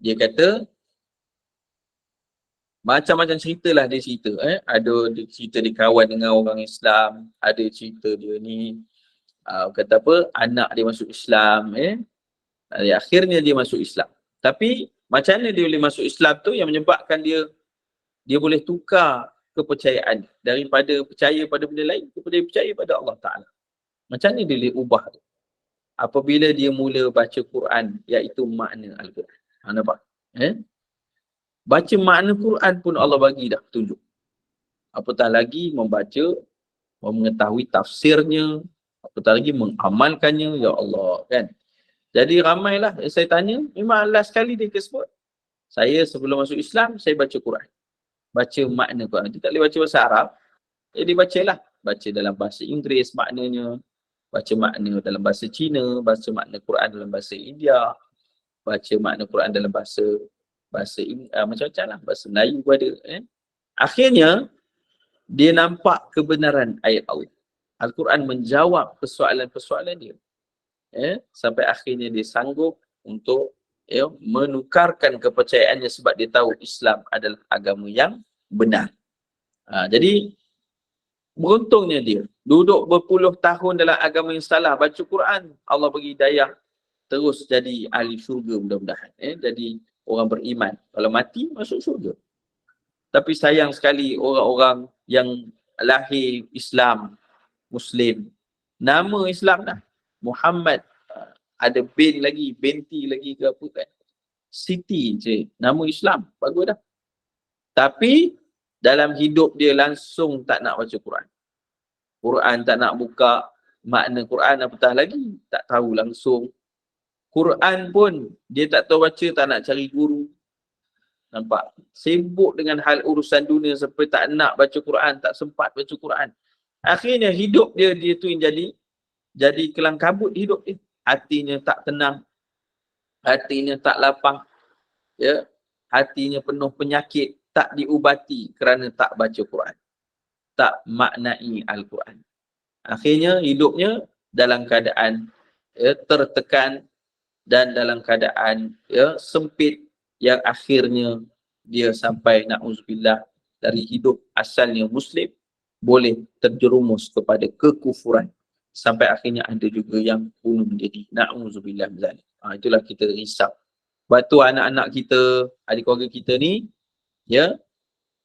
Dia kata, macam-macam ceritalah dia cerita. Ada dia cerita dia kawan dengan orang Islam, ada cerita dia ni, kata apa, anak dia masuk Islam. Akhirnya dia masuk Islam. Tapi macam mana dia boleh masuk Islam tu yang menyebabkan dia boleh tukar kepercayaan daripada percaya pada benda lain kepada percaya pada Allah Ta'ala. Macam mana dia boleh ubah tu? Apabila dia mula baca Quran, iaitu makna Al-Quran. Nampak? Baca makna Quran pun Allah bagi dah petunjuk. Apatah lagi membaca, mengetahui tafsirnya, apatah lagi mengamalkannya, ya Allah, kan? Jadi ramailah yang saya tanya, memang last sekali dia sebut, saya sebelum masuk Islam, saya baca Quran. Baca makna Quran. Dia tak boleh baca bahasa Arab, jadi bacalah. Baca dalam bahasa Inggeris maknanya, baca makna dalam bahasa Cina, baca makna Quran dalam bahasa India, baca makna Quran dalam bahasa macam-macam lah, bahasa Melayu pun ada. Akhirnya, dia nampak kebenaran ayat Allah. Al-Quran menjawab persoalan-persoalan dia. Sampai akhirnya dia sanggup untuk menukarkan kepercayaannya sebab dia tahu Islam adalah agama yang benar. Jadi beruntungnya dia duduk berpuluh tahun dalam agama yang salah, baca Quran, Allah bagi hidayah, terus jadi ahli syurga mudah-mudahan. Jadi orang beriman, kalau mati masuk syurga. Tapi sayang sekali orang-orang yang lahir Islam, Muslim, nama Islam dah Muhammad, ada binti lagi ke apa kan, Siti je, nama Islam, bagus dah. Tapi dalam hidup dia langsung tak nak baca Quran tak nak buka, makna Quran apatah lagi tak tahu langsung. Quran pun dia tak tahu baca, tak nak cari guru. Nampak? Sibuk dengan hal urusan dunia sampai tak nak baca Quran, tak sempat baca Quran. Akhirnya hidup dia tu yang jadi kelang kabut hidup dia. Hatinya tak tenang, hatinya tak lapang, ya. Hatinya penuh penyakit, tak diubati kerana tak baca Quran, tak maknai Al-Quran. Akhirnya hidupnya dalam keadaan tertekan dan dalam keadaan sempit, yang akhirnya dia sampai na'udzubillah dari hidup asalnya Muslim boleh terjerumus kepada kekufuran, sampai akhirnya ada juga yang bunuh diri. Na'udzubillah min zalik. Itulah kita risau. Sebab tu anak-anak kita, adik keluarga kita ni, ya,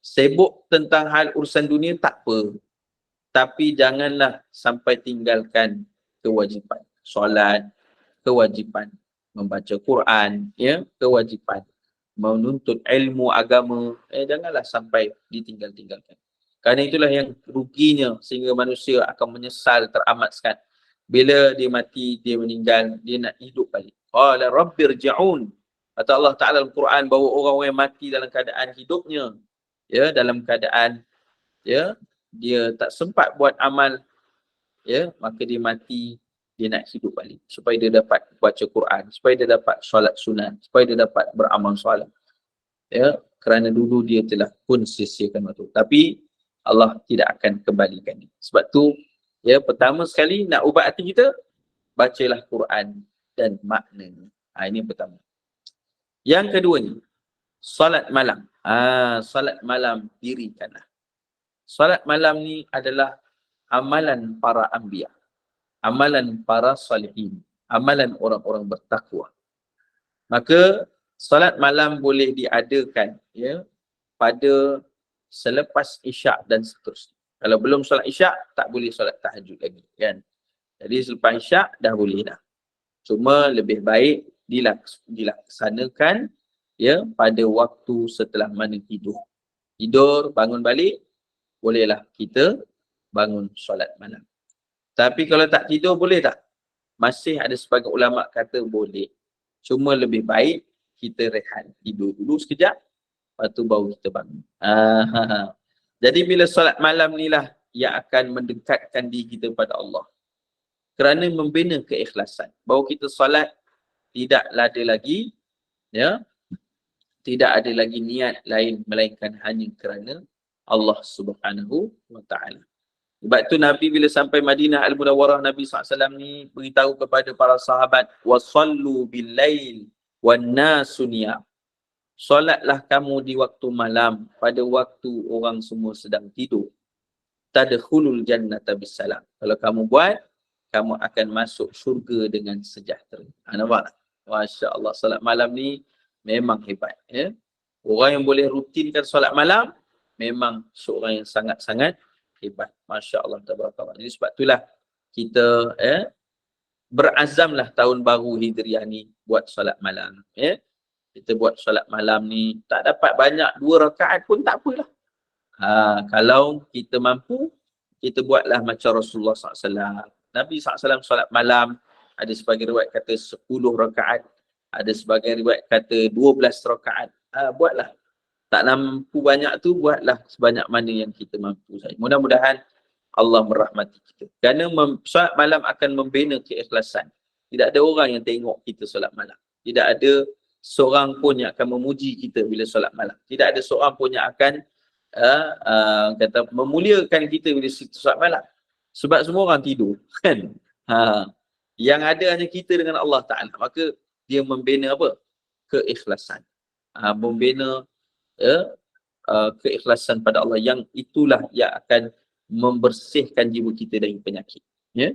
sibuk tentang hal urusan dunia tak apa, tapi janganlah sampai tinggalkan kewajipan solat, kewajipan membaca Quran, ya, kewajipan menuntut ilmu agama, janganlah sampai ditinggalkan. Kerana itulah yang ruginya, sehingga manusia akan menyesal teramat sekali. Bila dia mati, dia meninggal, dia nak hidup balik. Qala rabbirji'un. Kata Allah Ta'ala dalam Quran bahawa orang-orang yang mati dalam keadaan hidupnya, ya, dalam keadaan ya dia tak sempat buat amal, ya, maka dia mati, dia nak hidup balik supaya dia dapat baca Quran, supaya dia dapat solat sunat, supaya dia dapat beramal solat, ya, kerana dulu dia telah pun sia-siakan waktu. Tapi Allah tidak akan kembalikan dia. Sebab tu, ya, pertama sekali nak ubat hati kita, bacalah Quran dan maknanya. Ini yang pertama. Yang keduanya, solat malam. Solat malam dirikanlah. Solat malam ni adalah amalan para anbiya, amalan para salihin, amalan orang-orang bertakwa. Maka solat malam boleh diadakan, ya, pada selepas isyak dan seterusnya. Kalau belum solat isyak, tak boleh solat tahajud lagi, kan? Jadi selepas isyak dah boleh dah. Cuma lebih baik dilaksanakan, ya, pada waktu setelah mana tidur. Tidur, bangun balik, bolehlah kita bangun solat malam. Tapi kalau tak tidur, boleh tak? Masih ada sebagian ulama kata boleh. Cuma lebih baik kita rehat, tidur dulu sekejap, lepas tu baru kita bangun. Jadi bila solat malam ni lah yang akan mendekatkan diri kita pada Allah. Kerana membina keikhlasan. Bahawa kita solat tidaklah ada lagi, ya, tidak ada lagi niat lain melainkan hanya kerana Allah Subhanahu wa ta'ala. Sebab tu Nabi bila sampai Madinah Al-Munawwarah, Nabi SAW ni beritahu kepada para sahabat, wasallu bil-lail wan-nasu niyam. Solatlah kamu di waktu malam, pada waktu orang semua sedang tidur. Tadkhulul jannata bisalam. Kalau kamu buat, kamu akan masuk syurga dengan sejahtera. Nampak tak? Masya Allah, solat malam ni memang hebat, ya. Orang yang boleh rutinkan solat malam memang seorang yang sangat-sangat hebat. Masya Allah, tabarakallah. Jadi sebab itulah kita berazamlah tahun baru Hijriah ni buat solat malam, ya. Kita buat solat malam ni tak dapat banyak, 2 rakaat pun tak apalah. Kalau kita mampu, kita buatlah macam Rasulullah SAW. Nabi SAW solat malam, ada sebagai riwayat kata 10 rakaat, ada sebagai riwayat kata 12 rakaat. Buatlah. Tak mampu banyak tu, buatlah sebanyak mana yang kita mampu saja. Mudah-mudahan Allah merahmati kita. Kerana solat malam akan membina keikhlasan. Tidak ada orang yang tengok kita solat malam. Tidak ada seorang pun yang akan memuji kita bila solat malam. Tidak ada seorang pun yang akan kata memuliakan kita bila solat malam. Sebab semua orang tidur, kan? Yang ada hanya kita dengan Allah Ta'ala. Maka dia membina apa? Keikhlasan. Membina keikhlasan pada Allah, yang itulah yang akan membersihkan jiwa kita dari penyakit, ya.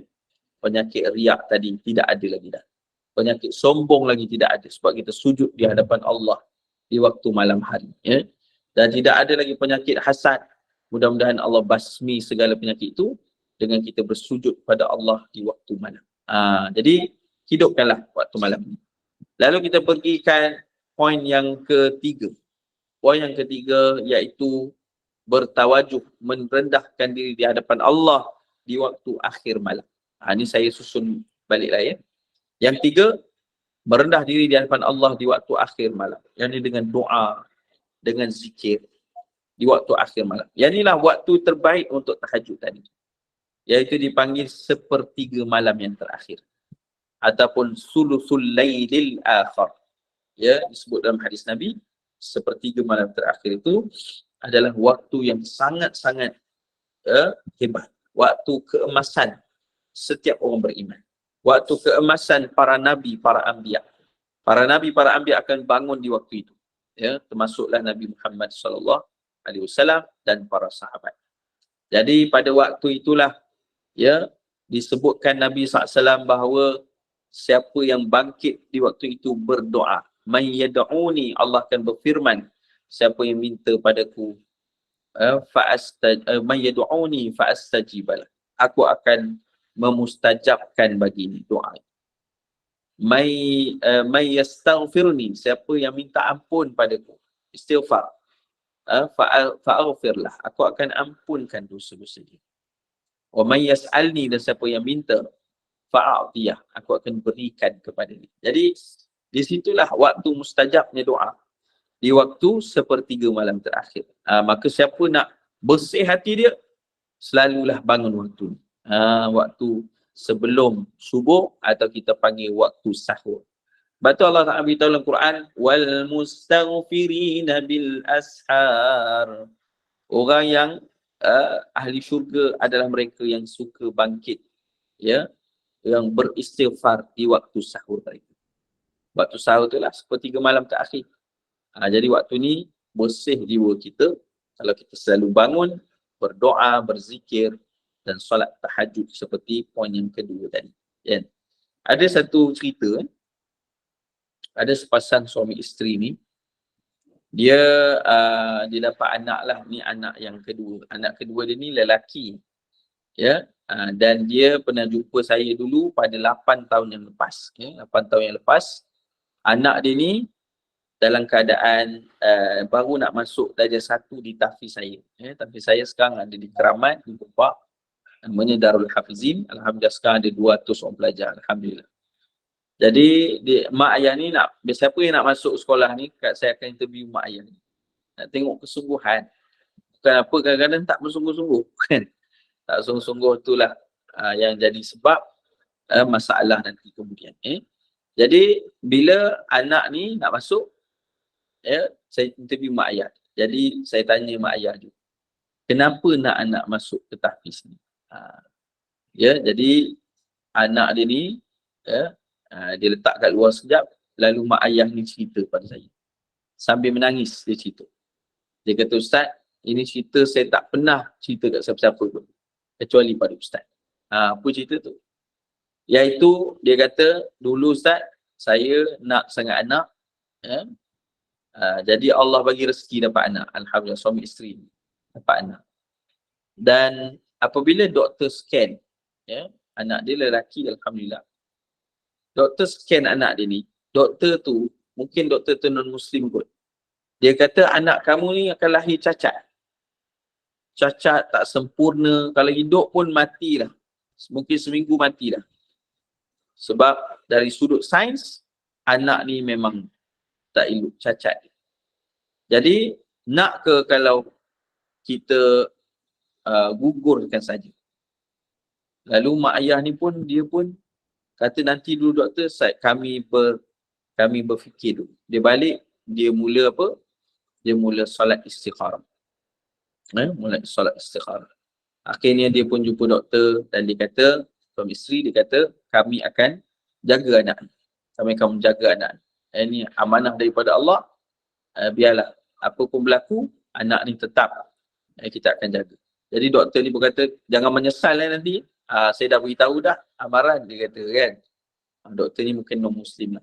Penyakit riak tadi tidak ada lagi dah. Penyakit sombong lagi tidak ada, sebab kita sujud di hadapan Allah di waktu malam hari, ya. Dan tidak ada lagi penyakit hasad. Mudah-mudahan Allah basmi segala penyakit itu dengan kita bersujud pada Allah di waktu malam. Jadi hidupkanlah waktu malam ini. Lalu kita pergikan poin yang ketiga. Poin yang ketiga iaitu bertawajuh, merendahkan diri di hadapan Allah di waktu akhir malam. Ini saya susun baliklah, ya. Yang tiga, merendah diri di hadapan Allah di waktu akhir malam. Yang ini dengan doa, dengan zikir di waktu akhir malam. Yang inilah waktu terbaik untuk tahajud tadi. Iaitu dipanggil sepertiga malam yang terakhir. Ataupun sulusul lailil akhir. Ya, disebut dalam hadis Nabi, sepertiga malam terakhir itu adalah waktu yang sangat-sangat hebat. Waktu keemasan setiap orang beriman. Waktu keemasan para nabi, para anbiya. Para nabi, para anbiya akan bangun di waktu itu. Ya, termasuklah Nabi Muhammad SAW dan para sahabat. Jadi pada waktu itulah ya disebutkan Nabi SAW bahawa siapa yang bangkit di waktu itu berdoa, man yad'uni, Allah akan berfirman, siapa yang minta padaku, man yad'uni fa'astajib lah, aku akan memustajabkan baginya doa. May yastaghfirni, siapa yang minta ampun padaku, istighfar, fa'aghfirlah, aku akan ampunkan dosa-dosa dia. Wa may yas'alni, dan siapa yang minta, fa'atiyah, aku akan berikan kepada dia. Jadi di situlah waktu mustajabnya doa, di waktu sepertiga malam terakhir. Maka siapa nak bersih hati dia, selalulah bangun waktu. Waktu sebelum subuh atau kita panggil waktu sahur. Sebab tu Allah Ta'ala beritahu dalam Quran, wal mustaghfirina bil ashar. Orang yang ahli syurga adalah mereka yang suka bangkit, ya, yang beristighfar di waktu sahur tadi. Waktu sahur itulah sepertiga malam terakhir. Jadi waktu ni bersih jiwa kita kalau kita selalu bangun, berdoa, berzikir dan solat tahajud seperti poin yang kedua tadi. Ya. Ada satu cerita, ada sepasang suami isteri ni, dia dapat anak lah, ni anak yang kedua. Anak kedua dia ni lelaki. Ya, dan dia pernah jumpa saya dulu pada 8 tahun yang lepas. Ya, 8 tahun yang lepas, anak dia ni dalam keadaan baru nak masuk darjah 1 di tahfiz saya. Ya, tahfiz saya sekarang ada di Keramat, di Kupak, namanya Darul Hafizin. Alhamdulillah sekarang ada 200 orang pelajar, alhamdulillah. Jadi mak ayah ni nak, siapa yang nak masuk sekolah ni, saya akan interview mak ayah ni. Nak tengok kesungguhan. Bukan apa, kadang-kadang tak bersungguh-sungguh kan. Tak sungguh-sungguh itulah yang jadi sebab masalah nanti kemudian. Jadi bila anak ni nak masuk, saya interview mak ayah. Jadi saya tanya mak ayah juga, kenapa nak anak masuk ke tahfiz ni? Jadi anak dia ni dia letak kat luar sekejap, lalu mak ayah ni cerita pada saya. Sambil menangis dia cerita. Dia kata, Ustaz, ini cerita saya tak pernah cerita kat siapa-siapa pun, kecuali pada Ustaz. Apa cerita tu? Iaitu dia kata, dulu Ustaz, saya nak sangat anak. Jadi Allah bagi rezeki dapat anak. Alhamdulillah, suami isteri dapat anak. Dan apabila doktor scan, anak dia lelaki, alhamdulillah. Doktor scan anak dia ni, doktor tu, mungkin doktor tu non-Muslim kot. Dia kata anak kamu ni akan lahir cacat. Cacat, tak sempurna. Kalau hidup pun matilah. Mungkin seminggu matilah. Sebab dari sudut sains, anak ni memang tak elok, cacat. Jadi, nak ke kalau kita gugurkan saja. Lalu mak ayah ni pun, dia pun kata nanti dulu doktor, kami berfikir dulu. Dia balik, dia mula apa? Dia mula solat istikharah. Mula solat istikharah. Akhirnya dia pun jumpa doktor dan dia kata, suami isteri dia kata, kami akan jaga anak. Kami akan menjaga anak. Ini amanah daripada Allah. Biarlah apa pun berlaku, anak ni tetap kita akan jaga. Jadi doktor ni berkata, jangan menyesal nanti. Saya dah beritahu dah, amaran dia kata kan. Doktor ni mungkin non-Muslim lah.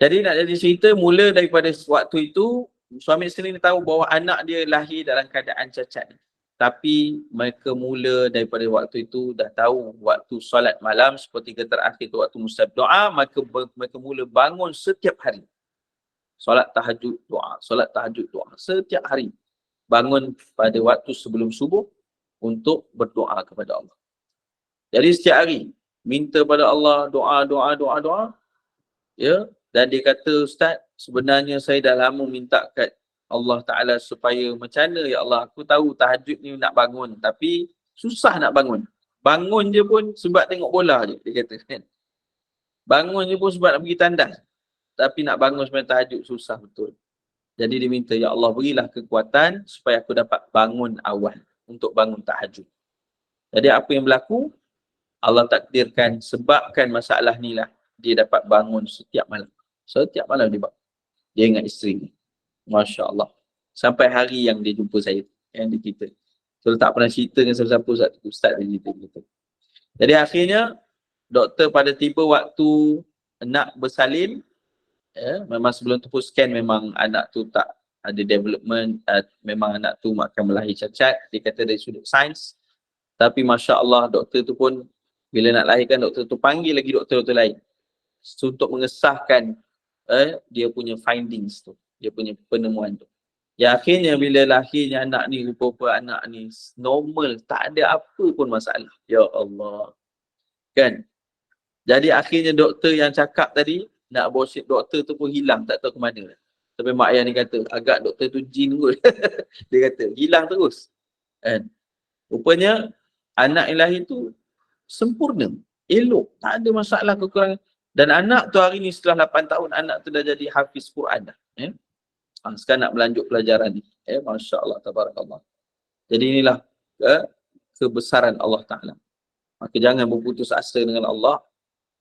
Jadi nak jadi cerita, mula daripada waktu itu, suami isteri ni tahu bahawa anak dia lahir dalam keadaan cacat. Tapi mereka mula daripada waktu itu dah tahu waktu solat malam seperti terakhir tu waktu mustajab doa, mereka mula bangun setiap hari. Solat tahajud doa, solat tahajud doa setiap hari. Bangun pada waktu sebelum subuh untuk berdoa kepada Allah. Jadi setiap hari minta pada Allah, doa. Ya, dan dia kata, Ustaz, sebenarnya saya dah lama minta kat Allah Ta'ala supaya macam mana ya Allah, aku tahu tahajud ni nak bangun tapi susah nak bangun. Bangun je pun sebab tengok bola je, dia kata kan. Bangun je pun sebab nak pergi tandas. Tapi nak bangun sembahyang tahajud susah betul. Jadi dia minta, ya Allah berilah kekuatan supaya aku dapat bangun awal untuk bangun tahajud. Jadi apa yang berlaku? Allah takdirkan sebabkan masalah ni lah dia dapat bangun setiap malam. Setiap malam dia bangun. Dia ingat isteri ni. Masya Allah. Sampai hari yang dia jumpa saya. Yang dia cerita. So tak pernah cerita dengan siapa-siapa Ustaz dia cerita gitu. Jadi akhirnya doktor pada tiba waktu nak bersalin, memang sebelum tu pun scan memang anak tu tak ada development, memang anak tu akan melahir cacat. Dia kata dari sudut sains. Tapi Masya Allah doktor tu pun bila nak lahirkan, doktor tu panggil lagi doktor-doktor lain untuk mengesahkan dia punya findings tu, dia punya penemuan tu. Ya akhirnya bila lahirnya anak ni, rupa-rupa anak ni normal, tak ada apa pun masalah. Ya Allah. Kan? Jadi akhirnya doktor yang cakap tadi, nak abortion, doktor tu pun hilang, tak tahu ke mana. Sampai mak ayah ni kata, agak doktor tu jin kot. Dia kata, hilang terus. Kan? Rupanya anak yang lahir tu sempurna, elok, tak ada masalah kekurangan. Dan anak tu hari ni setelah 8 tahun, anak tu dah jadi hafiz Quran dah. Sekarang nak melanjut pelajaran ni. Masya Allah, tabarakallah. Jadi inilah kebesaran Allah Ta'ala. Maka jangan berputus asa dengan Allah.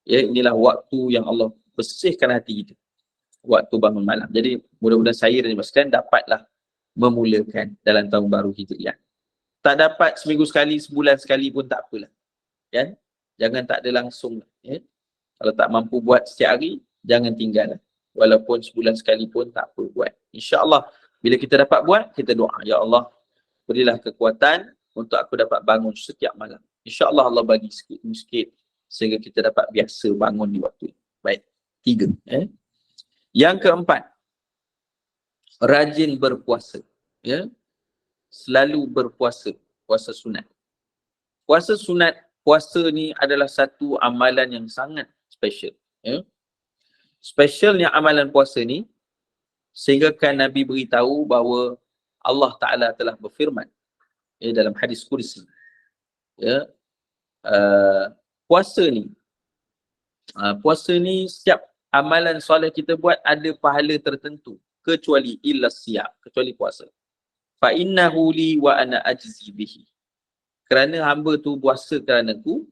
Inilah waktu yang Allah bersihkan hati kita. Waktu bangun malam. Jadi mudah-mudahan saya dan sekalian dapatlah memulakan dalam tahun baru Hijriah. Tak dapat seminggu sekali, sebulan sekali pun tak apalah. Kan? Jangan tak ada langsung. Kalau tak mampu buat setiap hari, jangan tinggal. Walaupun sebulan sekali pun tak apa buat. InsyaAllah, bila kita dapat buat, kita doa. Ya Allah, berilah kekuatan untuk aku dapat bangun setiap malam. InsyaAllah Allah bagi sikit-sikit sehingga kita dapat biasa bangun di waktu ini. Baik, 3. Yang keempat, rajin berpuasa. Selalu berpuasa. Puasa sunat. Puasa sunat, puasa ni adalah satu amalan yang sangat special. Specialnya amalan puasa ni, sehingga kan Nabi beritahu bahawa Allah Ta'ala telah berfirman dalam hadis kursi. Puasa ni setiap amalan soleh kita buat ada pahala tertentu, kecuali illa siyam, kecuali puasa. Fa innahu li wa ana ajzi bihi. Kerana hamba tu puasa kerana aku,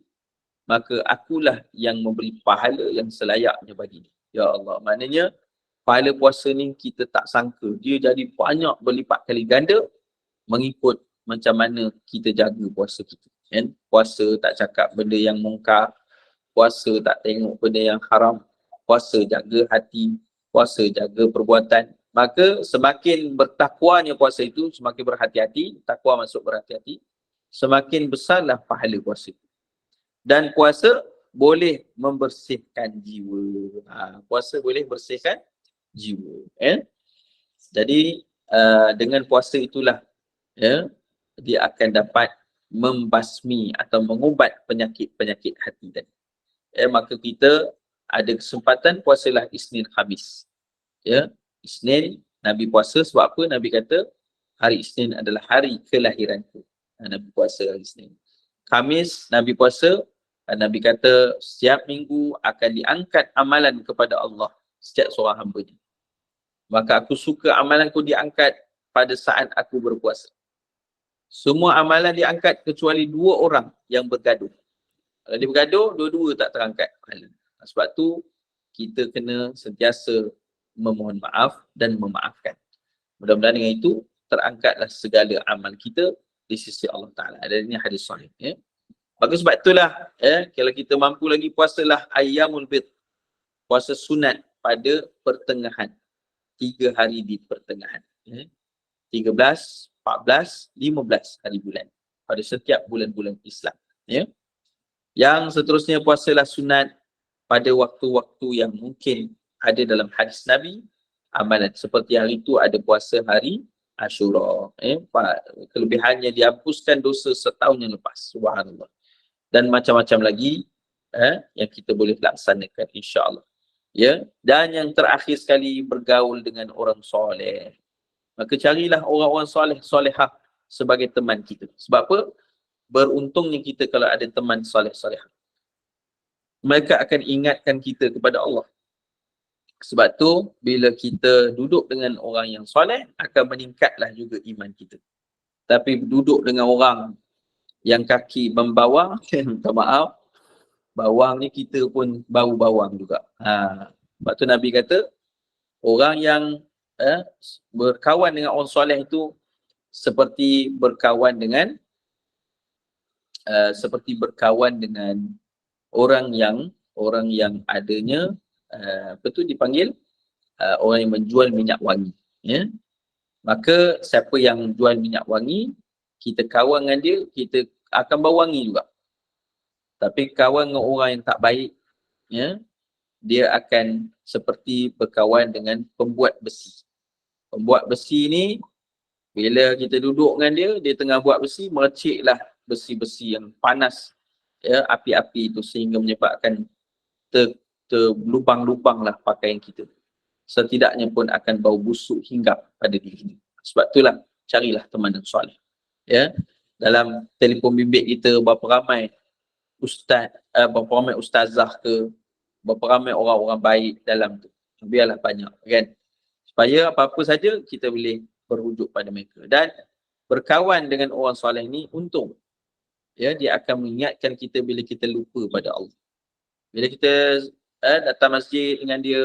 maka akulah yang memberi pahala yang selayaknya bagi dia. Ya Allah, maknanya pahala puasa ni kita tak sangka, dia jadi banyak berlipat kali ganda mengikut macam mana kita jaga puasa kita. Kan? Puasa tak cakap benda yang mungkar, puasa tak tengok benda yang haram, puasa jaga hati, puasa jaga perbuatan. Maka semakin bertakwanya puasa itu, semakin berhati-hati, takwa masuk berhati-hati, semakin besarlah pahala puasa itu. Dan puasa boleh membersihkan jiwa. Puasa boleh bersihkan jiwa. Jadi dengan puasa itulah dia akan dapat membasmi atau mengubat penyakit-penyakit hati tadi. Maka kita ada kesempatan puasalah Isnin Khamis. Isnin Nabi puasa sebab apa? Nabi kata hari Isnin adalah hari kelahiranku. Nabi puasa hari Isnin. Khamis Nabi puasa, Nabi kata setiap minggu akan diangkat amalan kepada Allah setiap seorang hamba-Nya. Maka aku suka amalanku diangkat pada saat aku berpuasa. Semua amalan diangkat kecuali 2 orang yang bergaduh. Kalau dia bergaduh, dua-dua tak terangkat. Sebab tu kita kena sentiasa memohon maaf dan memaafkan. Mudah-mudahan dengan itu terangkatlah segala amal kita di sisi Allah Ta'ala. Dan ini hadis sahih. Maka sebab itulah kalau kita mampu lagi, puasalah ayyamul bid. Puasa sunat pada pertengahan. 3 hari di pertengahan. 13, 14, 15 hari bulan. Pada setiap bulan-bulan Islam. Yang seterusnya puasalah sunat pada waktu-waktu yang mungkin ada dalam hadis Nabi. Amalan seperti hari itu ada puasa hari Ashura. Kelebihannya dihapuskan dosa setahun yang lepas. Subhanallah. Dan macam-macam lagi yang kita boleh laksanakan insya-Allah. Ya, dan yang terakhir sekali bergaul dengan orang soleh. Maka carilah orang-orang soleh, solehah sebagai teman kita. Sebab apa? Beruntungnya kita kalau ada teman soleh, solehah. Mereka akan ingatkan kita kepada Allah. Sebab tu, bila kita duduk dengan orang yang soleh, akan meningkatlah juga iman kita. Tapi duduk dengan orang yang kaki membawang, minta maaf, bawang ni kita pun bau bawang juga. Sebab tu Nabi kata, orang yang berkawan dengan orang soleh itu seperti berkawan dengan orang yang adanya apa tu dipanggil orang yang menjual minyak wangi, ya. Maka siapa yang jual minyak wangi, kita kawan dengan dia, kita akan bau wangi juga. Tapi kawan dengan orang yang tak baik, ya, dia akan seperti berkawan dengan pembuat besi. Pembuat besi ni, bila kita duduk dengan dia, dia tengah buat besi, merciklah besi-besi yang panas, ya, api-api itu sehingga menyebabkan terlubang-lubang lah pakaian kita. Setidaknya pun akan bau busuk hinggap pada diri. Sebab itulah carilah teman yang soleh. Ya, dalam telefon bimbit kita berapa ramai berapa ramai ustazah ke, berapa ramai orang-orang baik dalam tu. Biarlah banyak, kan? Supaya apa-apa saja kita boleh berujuk pada mereka. Dan berkawan dengan orang soleh ni untung. Ya, dia akan mengingatkan kita bila kita lupa pada Allah. Bila kita datang masjid dengan dia,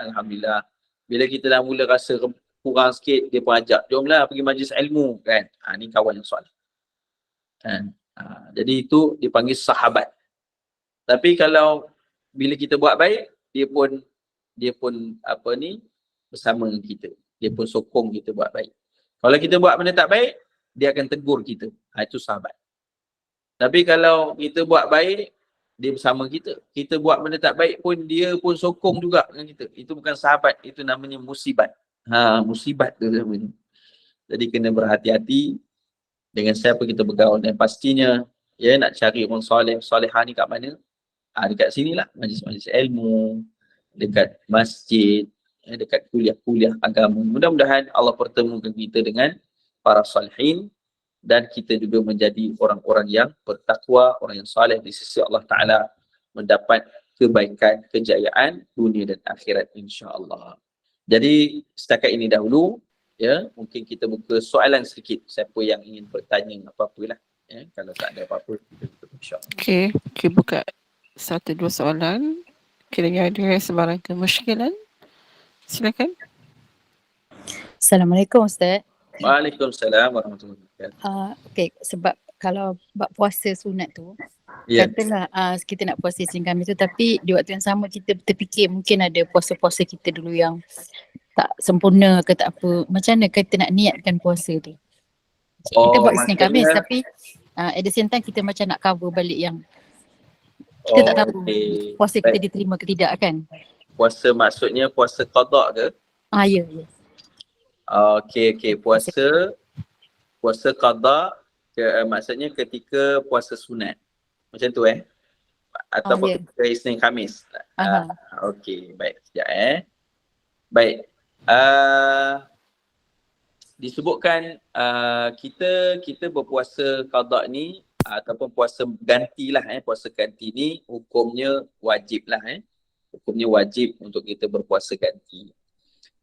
alhamdulillah. Bila kita dah mula rasa kurang sikit, dia pun ajak, jomlah pergi majlis ilmu, kan? Ni kawan yang soleh. Kan? Jadi itu dipanggil sahabat. Tapi kalau bila kita buat baik, dia pun apa ni bersama kita. Dia pun sokong kita buat baik. Kalau kita buat benda tak baik, dia akan tegur kita. Itu sahabat. Tapi kalau kita buat baik, dia bersama kita. Kita buat benda tak baik pun, dia pun sokong juga dengan kita. Itu bukan sahabat, itu namanya musibat. Musibat tu namanya. Jadi kena berhati-hati dengan siapa kita bergaul. Dan pastinya, ya, nak cari orang soleh, solehah ni kat mana? Dekat sinilah, majlis-majlis ilmu, dekat masjid, dekat kuliah-kuliah agama. Mudah-mudahan Allah pertemukan kita dengan para salihin dan kita juga menjadi orang-orang yang bertakwa, orang yang soleh di sisi Allah Ta'ala, mendapat kebaikan, kejayaan dunia dan akhirat insya-Allah. Jadi setakat ini dahulu, ya, mungkin kita buka soalan sedikit. Siapa yang ingin bertanya apa-apalah, ya, kalau tak ada apa-apa kita tutup insya-Allah. Okey, buka 1-2 soalan. Kiranya ada sebarang kemusykilan. Silakan. Assalamualaikum Ustaz. Waalaikumsalam warahmatullahi wabarakatuh. Okey, sebab kalau bab puasa sunat tu, Ya. katalah kita nak puasa Isnin Khamis tu, tapi di waktu yang sama kita terfikir mungkin ada puasa-puasa kita dulu yang tak sempurna ke tak apa. Macam mana kita nak niatkan puasa tu? Kita buat Isnin Khamis tapi at the same time kita macam nak cover balik yang kita tak tahu puasa kita diterima ke tidak, kan? Puasa maksudnya puasa qada ke? Ya. Okey. Puasa qada maksudnya ketika puasa sunat. Macam tu ataupun ketika Isnin Khamis. Okey, baik. Sekejap Baik. Disebutkan kita berpuasa qada ni ataupun puasa gantilah puasa ganti ni hukumnya wajib lah hukumnya wajib untuk kita berpuasa ganti.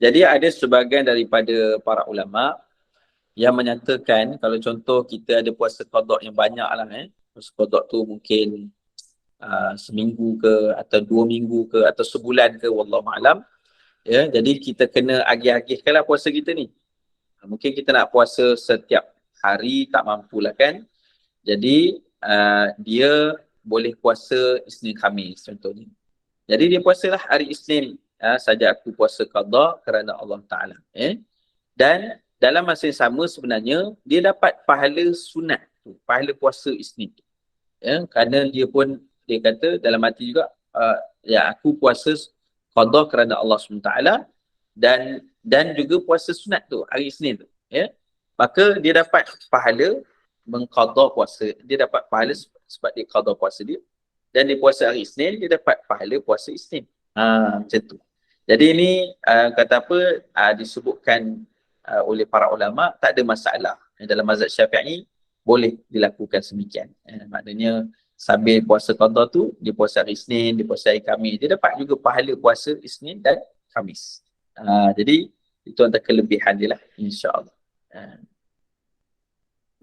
Jadi ada sebahagian daripada para ulama yang menyatakan kalau contoh kita ada puasa qada yang banyak lah puasa qada tu mungkin seminggu ke atau 2 minggu ke atau sebulan ke wallahu alam, ya, jadi kita kena agih-agihkanlah puasa kita ni. Mungkin kita nak puasa setiap hari tak mampulah, kan? Jadi dia boleh puasa Isnin Khamis contohnya. Jadi dia puasalah hari Isnin saja aku puasa qada kerana Allah Ta'ala. Dan dalam masa yang sama sebenarnya dia dapat pahala sunat tu, pahala puasa Isnin tu. Kerana dia kata dalam hati juga aku puasa qada kerana Allah SWT dan juga puasa sunat tu hari Isnin tu. Maka dia dapat pahala mengqada puasa. Dia dapat pahala sebab dia qada puasa dia. Dan dia puasa hari Isnin, dia dapat pahala puasa Isnin. Macam tu. Jadi ini kata apa, disebutkan oleh para ulama, tak ada masalah. Dalam mazhab Syafi'i boleh dilakukan semikian. Maknanya sambil puasa qada tu, dia puasa hari Isnin, dia puasa hari Khamis, dia dapat juga pahala puasa Isnin dan Khamis. Jadi itu antara kelebihan dia lah, insya-Allah.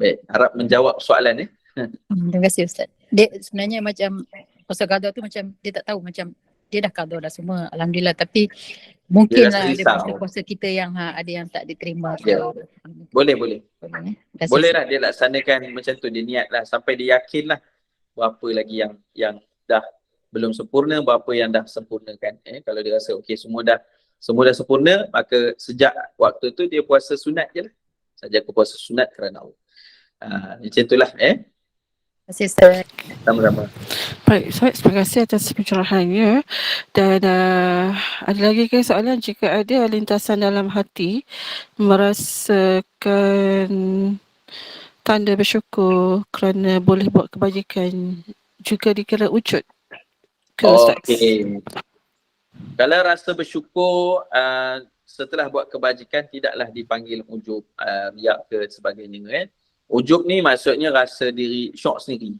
Baik, harap menjawab soalan ni. Terima kasih Ustaz. Dia sebenarnya macam puasa qada tu macam dia tak tahu, macam dia dah qada dah semua alhamdulillah, tapi Dia mungkinlah rasa ada risau. puasa-puasa kita yang ada yang tak diterima ke. Ya. Boleh. Boleh, eh? Terima kasih, Boleh Ustaz. lah dia laksanakan macam tu, dia niat lah sampai dia yakin lah berapa lagi yang dah belum sempurna, berapa yang dah sempurnakan. Kalau dia rasa okey semua dah sempurna, maka sejak waktu tu dia puasa sunat je lah. Saja aku puasa sunat kerana Allah. Macam itulah. Terima kasih Ustaz. Sama-sama. Baik, Ustaz, terima kasih atas pencerahannya. Dan ada lagi ke soalan? Jika ada lintasan dalam hati merasakan tanda bersyukur kerana boleh buat kebajikan, juga dikira wujud ke Ustaz? Okey. Kalau rasa bersyukur setelah buat kebajikan, tidaklah dipanggil ujub, riak ke sebagainya kan. Ujub ni maksudnya rasa diri syok sendiri.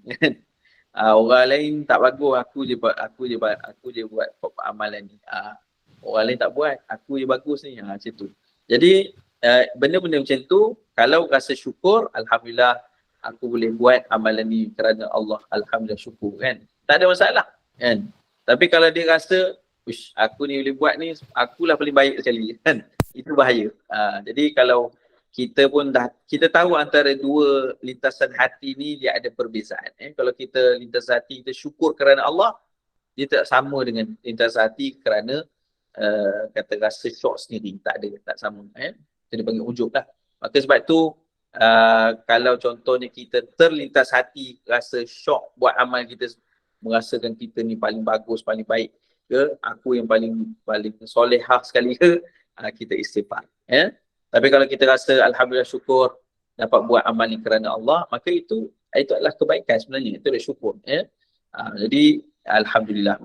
Orang lain tak bagus, aku je buat amalan ni. Orang lain tak buat, aku je bagus ni. Macam tu. Jadi benda-benda macam tu, kalau rasa syukur, alhamdulillah aku boleh buat amalan ni kerana Allah, alhamdulillah syukur kan. Tak ada masalah kan. Tapi kalau dia rasa aku ni boleh buat ni, akulah paling baik sekali kan. Itu bahaya. Jadi kalau kita pun kita tahu antara dua lintasan hati ni dia ada perbezaan. Kalau kita lintasan hati kita syukur kerana Allah, dia tak sama dengan lintasan hati kerana kata rasa syok sendiri. Tak sama. Itu dipanggil ujub lah. Maka sebab tu kalau contohnya kita terlintas hati rasa syok buat amal kita, merasakan kita ni paling bagus, paling baik ke, aku yang paling solehah sekali ke, kita istighfar. Tapi kalau kita rasa alhamdulillah syukur dapat buat amal ni kerana Allah, maka itu adalah kebaikan sebenarnya, itu adalah syukur. Jadi alhamdulillah,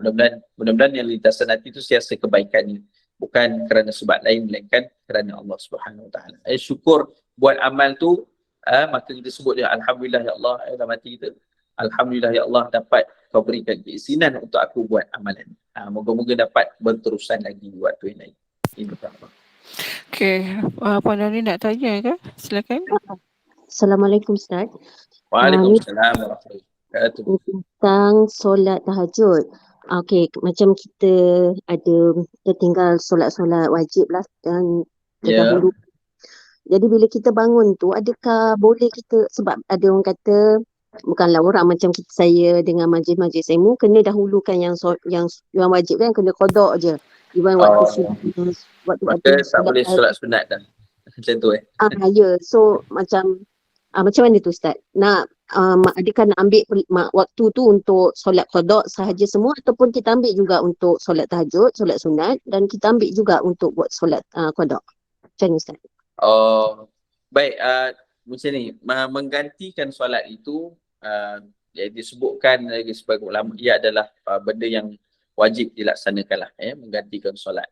mudah-mudahan yang lintasan hati itu siasa kebaikannya, bukan kerana sebab lain melainkan kerana Allah Subhanahu Wa Taala. Syukur buat amal tu, maka kita sebut dia alhamdulillah ya Allah, dalam hati kita, alhamdulillah ya Allah dapat kau berikan keizinan untuk aku buat amalan. Moga-moga dapat berterusan lagi waktu yang lain. InsyaAllah. Okey, Puan Nani nak tanya ke? Silakan. Assalamualaikum Ustaz. Waalaikumsalam warahmatullahi wabarakatuh. Tentang solat tahajud. Okey, macam kita ada tertinggal solat-solat wajib lah dan terdahulu. Jadi bila kita bangun tu, adakah boleh kita, sebab ada orang kata bukanlah orang macam saya dengan majlis-majlis ilmu kena dahulukan yang wajib kan, kena qada je. Even waktu maka tak boleh solat sunat dah. Macam tu ya. So macam mana tu Ustaz? Adakah nak ambil waktu tu untuk solat qada sahaja semua, ataupun kita ambil juga untuk solat tahajud, solat sunat, dan kita ambil juga untuk buat solat qada? Macam ni Ustaz? Baik, macam ni, menggantikan solat itu disebutkan lagi sebagai ulama, ia adalah benda yang wajib dilaksanakan lah, menggantikan solat.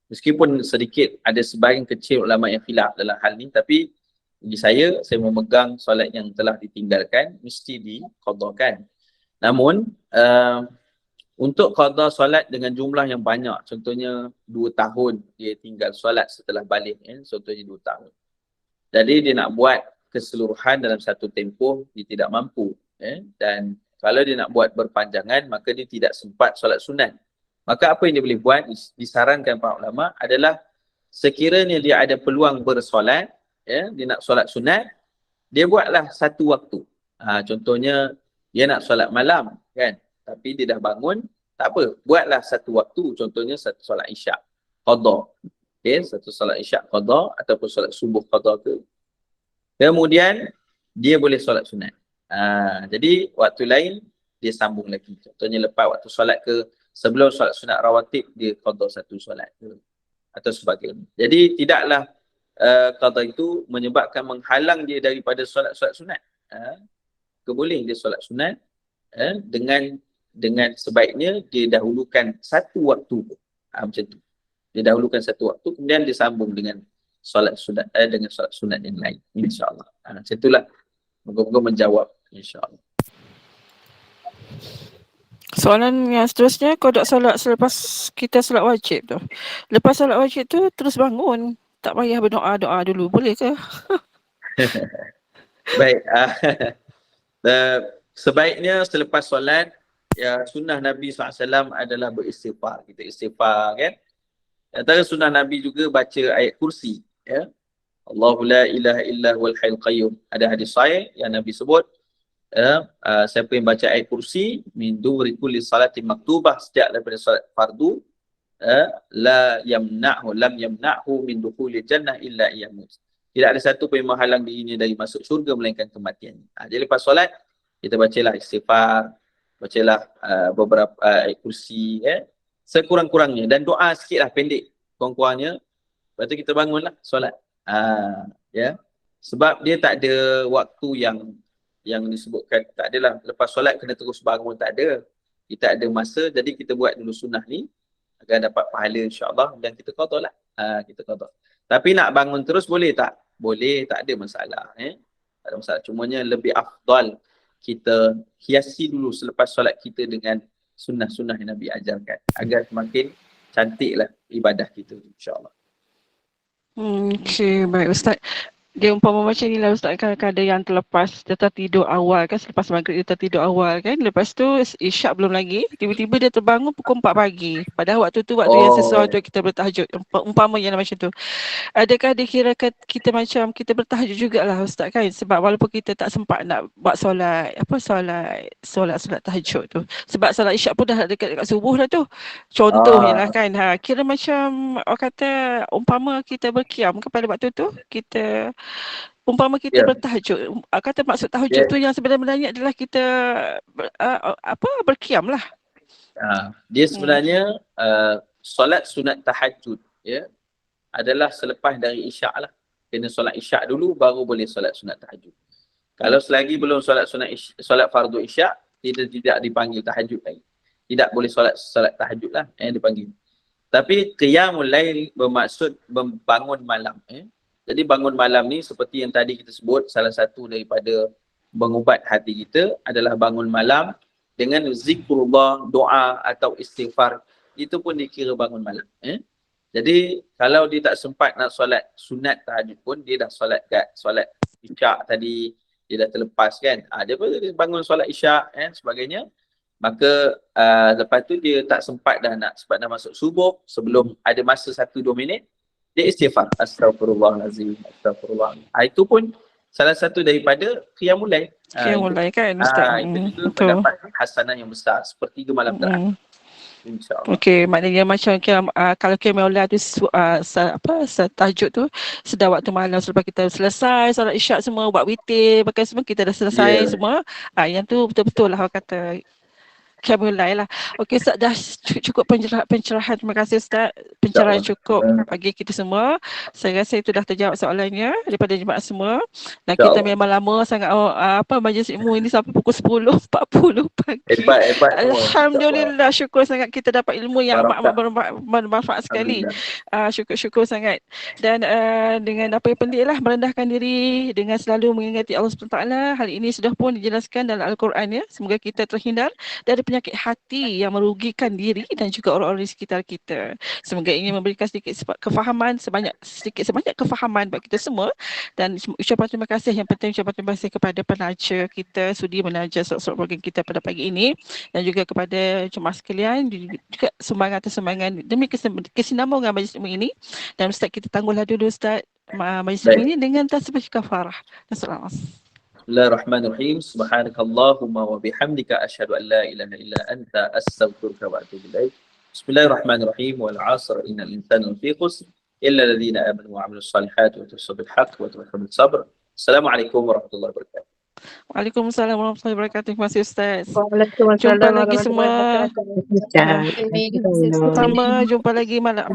Meskipun sedikit ada sebahagian kecil ulama yang khilaf dalam hal ni, tapi bagi saya memegang solat yang telah ditinggalkan mesti diqadakan. Namun untuk qada solat dengan jumlah yang banyak, contohnya 2 tahun dia tinggal solat setelah balik, contohnya 2 tahun. Jadi dia nak buat keseluruhan dalam satu tempoh, dia tidak mampu. Dan kalau dia nak buat berpanjangan, maka dia tidak sempat solat sunat. Maka apa yang dia boleh buat, disarankan para ulama adalah sekiranya dia ada peluang bersolat, dia nak solat sunat, dia buatlah satu waktu. Contohnya dia nak solat malam kan, tapi dia dah bangun, tak apa, buatlah satu waktu, contohnya satu solat isyak qada. Satu solat isyak qada ataupun solat subuh qada ke. Kemudian dia boleh solat sunat. Jadi waktu lain dia sambung lagi. Contohnya lepas waktu solat ke, sebelum solat sunat rawatib, dia qada satu solat ke, atau sebagainya. Jadi tidaklah qada itu menyebabkan menghalang dia daripada solat-solat sunat. Keboleh dia solat sunat dengan dengan sebaiknya dia dahulukan satu waktu. Macam tu. Dia dahulukan satu waktu, kemudian disambung dengan solat sunat dengan solat sunat yang lain, insya-Allah. Macam itulah. Moga-moga menjawab, insya-Allah. Soalan yang seterusnya, kodok solat selepas kita solat wajib tu. Lepas solat wajib tu terus bangun. Tak payah berdoa-doa dulu, boleh ke? Baik. Sebaiknya selepas solat, ya, sunnah Nabi SAW adalah beristighfar. Kita istighfar, kan? Antara sunnah Nabi juga baca ayat kursi, ya. Allahu la ilaha illa huwal hayyul qayyum. Ada hadis sahih yang Nabi sebut, siapa yang baca ayat kursi min duri kulli salatin maktubah, sejak daripada solat fardu, lam yamna'hu min dukhulil jannah illa iyamut. Tidak ada satu pun yang menghalang dirinya dari masuk syurga melainkan kematian. Jadi lepas solat kita bacalah istighfar, bacalah beberapa ayat kursi, sekurang-kurangnya, dan doa sikitlah, pendek kurang-kurangnya. Lepas tu kita bangunlah solat. Ya. Sebab dia tak ada waktu yang disebutkan, tak adalah lepas solat kena terus bangun, tak ada. Kita ada masa, jadi kita buat dulu sunnah ni agar dapat pahala, insya-Allah, dan kita qada lah. Kita qada. Tapi nak bangun terus boleh tak? Boleh, tak ada masalah, tak ada masalah. Cumanya lebih afdal kita hiasi dulu selepas solat kita dengan sunnah-sunnah yang Nabi ajarkan, agar semakin cantiklah ibadah kita, insya-Allah. Okey, baik Ustaz. Dia umpama macam ni lah Ustaz, kan ada yang terlepas, dia tertidur awal kan, selepas maghrib dia tertidur awal kan, lepas tu isyak belum lagi, tiba-tiba dia terbangun pukul 4 pagi, padahal waktu tu waktu yang sesuai untuk kita bertahajud, umpamanya macam tu. Adakah dikirakan kita macam kita bertahajud jugalah Ustaz kan, sebab walaupun kita tak sempat nak buat solat tahajud tu, sebab solat isyak pun dah dekat subuh dah tu, contohnya lah kan, kira macam orang kata umpama kita berkiam kepada waktu tu, kita umpama kita bertahajud, kata maksud tahajud tu yang sebenarnya adalah kita berkiam lah. Dia sebenarnya solat sunat tahajud, ya, adalah selepas dari isyak lah. Kena solat isyak dulu baru boleh solat sunat tahajud. Kalau selagi belum solat solat fardu isyak, kita tidak dipanggil tahajud lagi. Tidak boleh solat tahajud lah yang dipanggil. Tapi qiyamul lail bermaksud bangun malam. Jadi bangun malam ni seperti yang tadi kita sebut, salah satu daripada mengubat hati kita adalah bangun malam dengan zikrullah, doa atau istighfar. Itu pun dikira bangun malam. Jadi kalau dia tak sempat nak solat sunat tahajud pun, dia dah solat isyak tadi, dia dah terlepas kan. Dia pun bangun solat isyak sebagainya. Maka lepas tu dia tak sempat dah masuk subuh, sebelum ada masa 1-2 minit, dia istighfar. Astaghfirullahalazim, astagfirullah. Itu pun salah satu daripada qiyamul lail. Qiyamul lail kan Ustaz. Itu juga mendapat hasanah yang besar, sepertiga malam terakhir. InsyaAllah. Okey, maknanya macam kalau qiyamul lail tu tahajud tu sedar waktu malam, selepas kita selesai solat isyak semua, buat witir, pakai semua, kita dah selesai semua. Yang tu betul-betul lah orang kata qiyamul lail lah. Okey Ustaz, dah cukup pencerahan. Terima kasih Ustaz. Pencerahan cukup bagi kita semua. Saya rasa itu dah terjawab soalannya daripada jemaah semua. Dan kita memang lama sangat majlis ilmu ini sampai pukul 10.40 pagi. Hebat. Alhamdulillah, syukur sangat kita dapat ilmu yang bermanfaat sekali. Syukur sangat. Dan dengan apa yang penting lah, merendahkan diri dengan selalu mengingati Allah SWT. Hal ini sudah pun dijelaskan dalam Al-Quran, ya. Semoga kita terhindar dari penyakit hati yang merugikan diri dan juga orang-orang di sekitar kita. Semoga ini memberikan sedikit kefahaman, sebanyak kefahaman bagi kita semua. Dan ucapan terima kasih, yang penting ucapan terima kasih kepada penaja kita, sudi menaja solat program kita pada pagi ini, dan juga kepada jemaah sekalian, juga sumbangan demi kesinambungan majlis ilmu ini. Dan Ustaz, kita tangguhlah dulu Ustaz majlis ilmu ini dengan tasbih kafarah. Assalamualaikum. Bismillahirrahmanirrahim. Subhanakallahumma wa bihamdika asyhadu an la ilaha illa anta astaghfiruka wa atubu ilaik. Bismillahirrahmanirrahim. Wal 'asr innal insana lafi khusr illa alladhina amanu wa 'amilus salihati wa tawasaw bil haqq wa tawasaw bis sabr. Assalamualaikum warahmatullahi wabarakatuh. Waalaikumsalam warahmatullahi wabarakatuh. Terima kasih Ustaz. Waalaikumsalam. Jumpa lagi semua. Waalaikumsalam. Sama, jumpa lagi malam